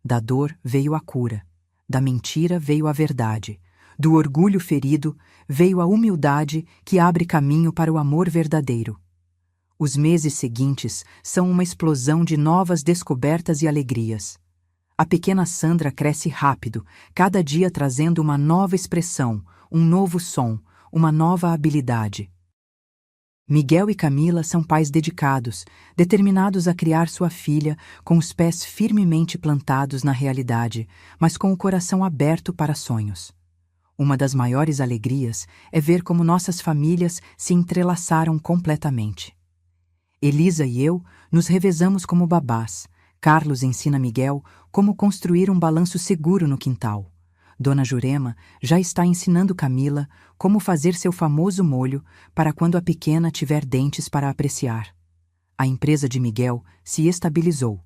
Da dor veio a cura, da mentira veio a verdade, do orgulho ferido veio a humildade que abre caminho para o amor verdadeiro. Os meses seguintes são uma explosão de novas descobertas e alegrias. A pequena Sandra cresce rápido, cada dia trazendo uma nova expressão, um novo som, uma nova habilidade. Miguel e Camila são pais dedicados, determinados a criar sua filha com os pés firmemente plantados na realidade, mas com o coração aberto para sonhos. Uma das maiores alegrias é ver como nossas famílias se entrelaçaram completamente. Elisa e eu nos revezamos como babás. Carlos ensina Miguel como construir um balanço seguro no quintal. Dona Jurema já está ensinando Camila como fazer seu famoso molho para quando a pequena tiver dentes para apreciar. A empresa de Miguel se estabilizou.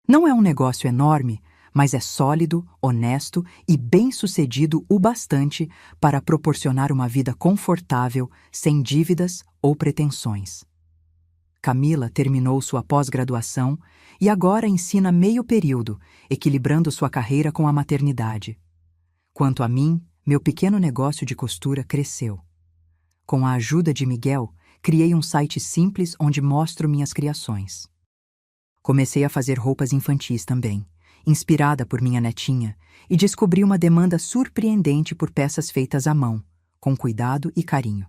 Não é um negócio enorme, mas é sólido, honesto e bem-sucedido o bastante para proporcionar uma vida confortável, sem dívidas ou pretensões. Camila terminou sua pós-graduação e agora ensina meio período, equilibrando sua carreira com a maternidade. Quanto a mim, meu pequeno negócio de costura cresceu. Com a ajuda de Miguel, criei um site simples onde mostro minhas criações. Comecei a fazer roupas infantis também, inspirada por minha netinha, e descobri uma demanda surpreendente por peças feitas à mão, com cuidado e carinho.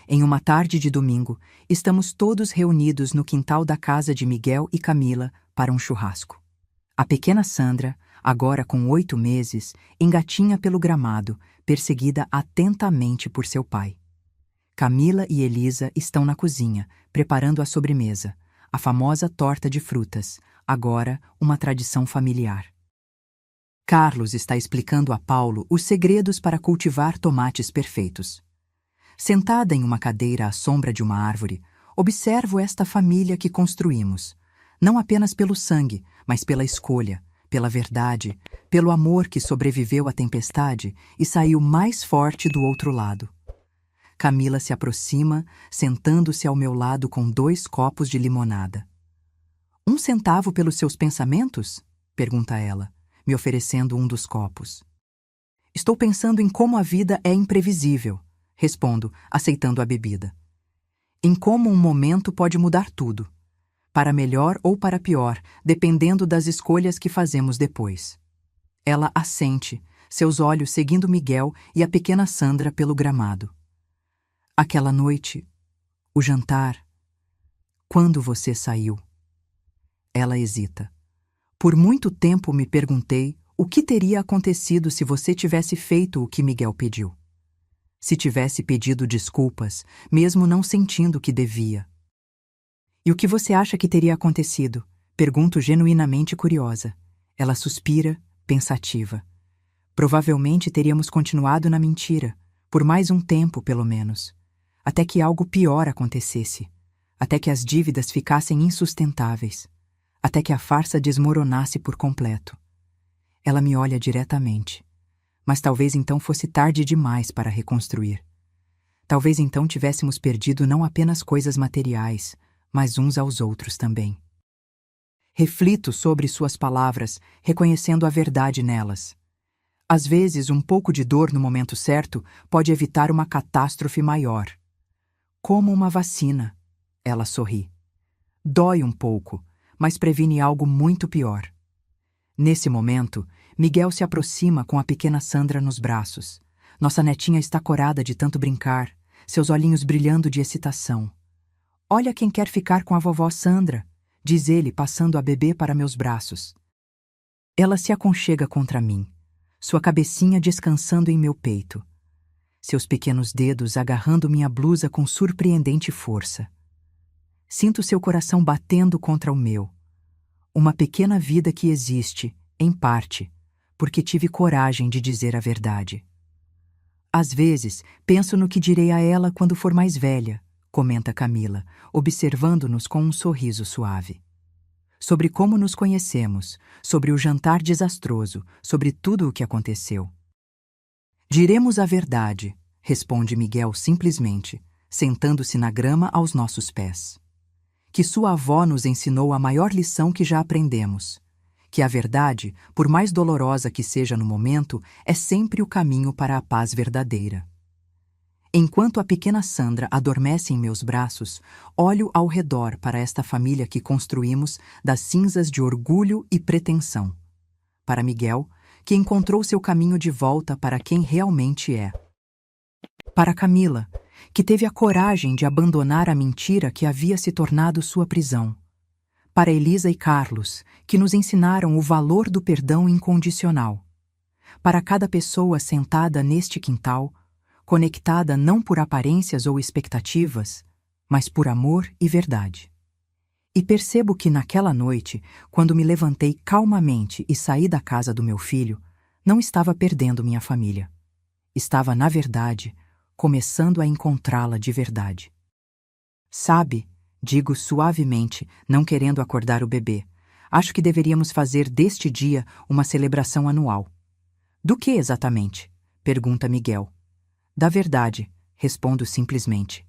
Em uma tarde de domingo, estamos todos reunidos no quintal da casa de Miguel e Camila para um churrasco. A pequena Sandra, agora com 8 meses, engatinha pelo gramado, perseguida atentamente por seu pai. Camila e Elisa estão na cozinha, preparando a sobremesa, a famosa torta de frutas, agora uma tradição familiar. Carlos está explicando a Paulo os segredos para cultivar tomates perfeitos. Sentada em uma cadeira à sombra de uma árvore, observo esta família que construímos, não apenas pelo sangue, mas pela escolha, pela verdade, pelo amor que sobreviveu à tempestade e saiu mais forte do outro lado. Camila se aproxima, sentando-se ao meu lado com 2 copos de limonada. "1 centavo pelos seus pensamentos?" pergunta ela, me oferecendo um dos copos. "Estou pensando em como a vida é imprevisível", respondo, aceitando a bebida. "Em como um momento pode mudar tudo, para melhor ou para pior, dependendo das escolhas que fazemos depois." Ela assente, seus olhos seguindo Miguel e a pequena Sandra pelo gramado. "Aquela noite, o jantar, quando você saiu." Ela hesita. "Por muito tempo me perguntei o que teria acontecido se você tivesse feito o que Miguel pediu. Se tivesse pedido desculpas, mesmo não sentindo que devia. E o que você acha que teria acontecido? Pergunto genuinamente curiosa. Ela suspira, pensativa. Provavelmente teríamos continuado na mentira, por mais um tempo, pelo menos. Até que algo pior acontecesse. Até que as dívidas ficassem insustentáveis. Até que a farsa desmoronasse por completo. Ela me olha diretamente. Mas talvez então fosse tarde demais para reconstruir. Talvez então tivéssemos perdido não apenas coisas materiais, mas uns aos outros também. Reflito sobre suas palavras, reconhecendo a verdade nelas. Às vezes, um pouco de dor no momento certo pode evitar uma catástrofe maior. Como uma vacina, ela sorri. Dói um pouco, mas previne algo muito pior. Nesse momento, Miguel se aproxima com a pequena Sandra nos braços. Nossa netinha está corada de tanto brincar, seus olhinhos brilhando de excitação. Olha quem quer ficar com a vovó Sandra, diz ele, passando a bebê para meus braços. Ela se aconchega contra mim, sua cabecinha descansando em meu peito. Seus pequenos dedos agarrando minha blusa com surpreendente força. Sinto seu coração batendo contra o meu. Uma pequena vida que existe, em parte, porque tive coragem de dizer a verdade. Às vezes, penso no que direi a ela quando for mais velha, comenta Camila, observando-nos com um sorriso suave. Sobre como nos conhecemos, sobre o jantar desastroso, sobre tudo o que aconteceu. Diremos a verdade, responde Miguel simplesmente, sentando-se na grama aos nossos pés. Que sua avó nos ensinou a maior lição que já aprendemos. Que a verdade, por mais dolorosa que seja no momento, é sempre o caminho para a paz verdadeira. Enquanto a pequena Sandra adormece em meus braços, olho ao redor para esta família que construímos das cinzas de orgulho e pretensão. Para Miguel, que encontrou seu caminho de volta para quem realmente é. Para Camila, que teve a coragem de abandonar a mentira que havia se tornado sua prisão. Para Elisa e Carlos, que nos ensinaram o valor do perdão incondicional. Para cada pessoa sentada neste quintal, conectada não por aparências ou expectativas, mas por amor e verdade. E percebo que naquela noite, quando me levantei calmamente e saí da casa do meu filho, não estava perdendo minha família. Estava, na verdade, começando a encontrá-la de verdade. Sabe, digo suavemente, não querendo acordar o bebê, acho que deveríamos fazer deste dia uma celebração anual. Do que exatamente? Pergunta Miguel. Da verdade, respondo simplesmente.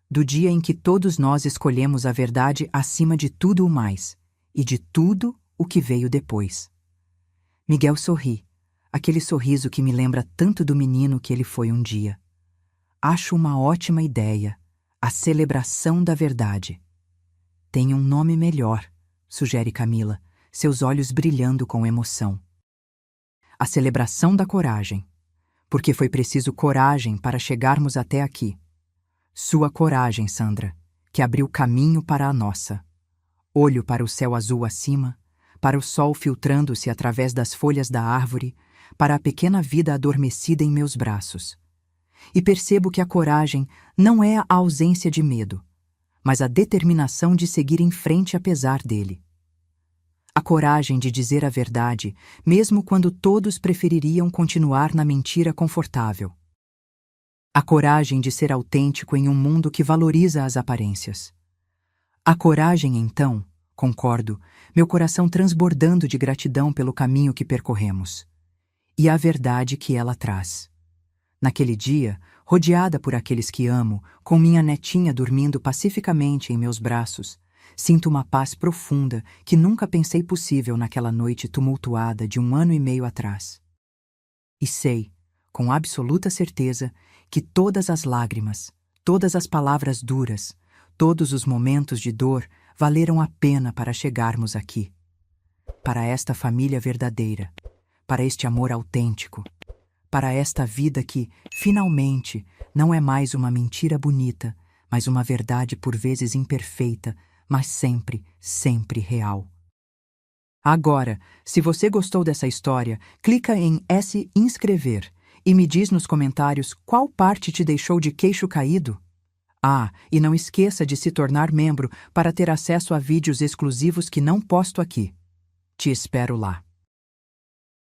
Do dia em que todos nós escolhemos a verdade acima de tudo o mais, e de tudo o que veio depois. Miguel sorri, aquele sorriso que me lembra tanto do menino que ele foi um dia. Acho uma ótima ideia, a celebração da verdade. Tem um nome melhor, sugere Camila, seus olhos brilhando com emoção. A celebração da coragem. Porque foi preciso coragem para chegarmos até aqui. Sua coragem, Sandra, que abriu caminho para a nossa. Olho para o céu azul acima, para o sol filtrando-se através das folhas da árvore, para a pequena vida adormecida em meus braços. E percebo que a coragem não é a ausência de medo, mas a determinação de seguir em frente apesar dele. A coragem de dizer a verdade, mesmo quando todos prefeririam continuar na mentira confortável. A coragem de ser autêntico em um mundo que valoriza as aparências. A coragem, então, concordo, meu coração transbordando de gratidão pelo caminho que percorremos. E a verdade que ela traz. Naquele dia, rodeada por aqueles que amo, com minha netinha dormindo pacificamente em meus braços, sinto uma paz profunda que nunca pensei possível naquela noite tumultuada de 1 ano e meio atrás. E sei, com absoluta certeza, que todas as lágrimas, todas as palavras duras, todos os momentos de dor valeram a pena para chegarmos aqui. Para esta família verdadeira, para este amor autêntico, para esta vida que, finalmente, não é mais uma mentira bonita, mas uma verdade por vezes imperfeita, mas sempre, sempre real. Agora, se você gostou dessa história, clica em S inscrever e me diz nos comentários qual parte te deixou de queixo caído. Ah, e não esqueça de se tornar membro para ter acesso a vídeos exclusivos que não posto aqui. Te espero lá.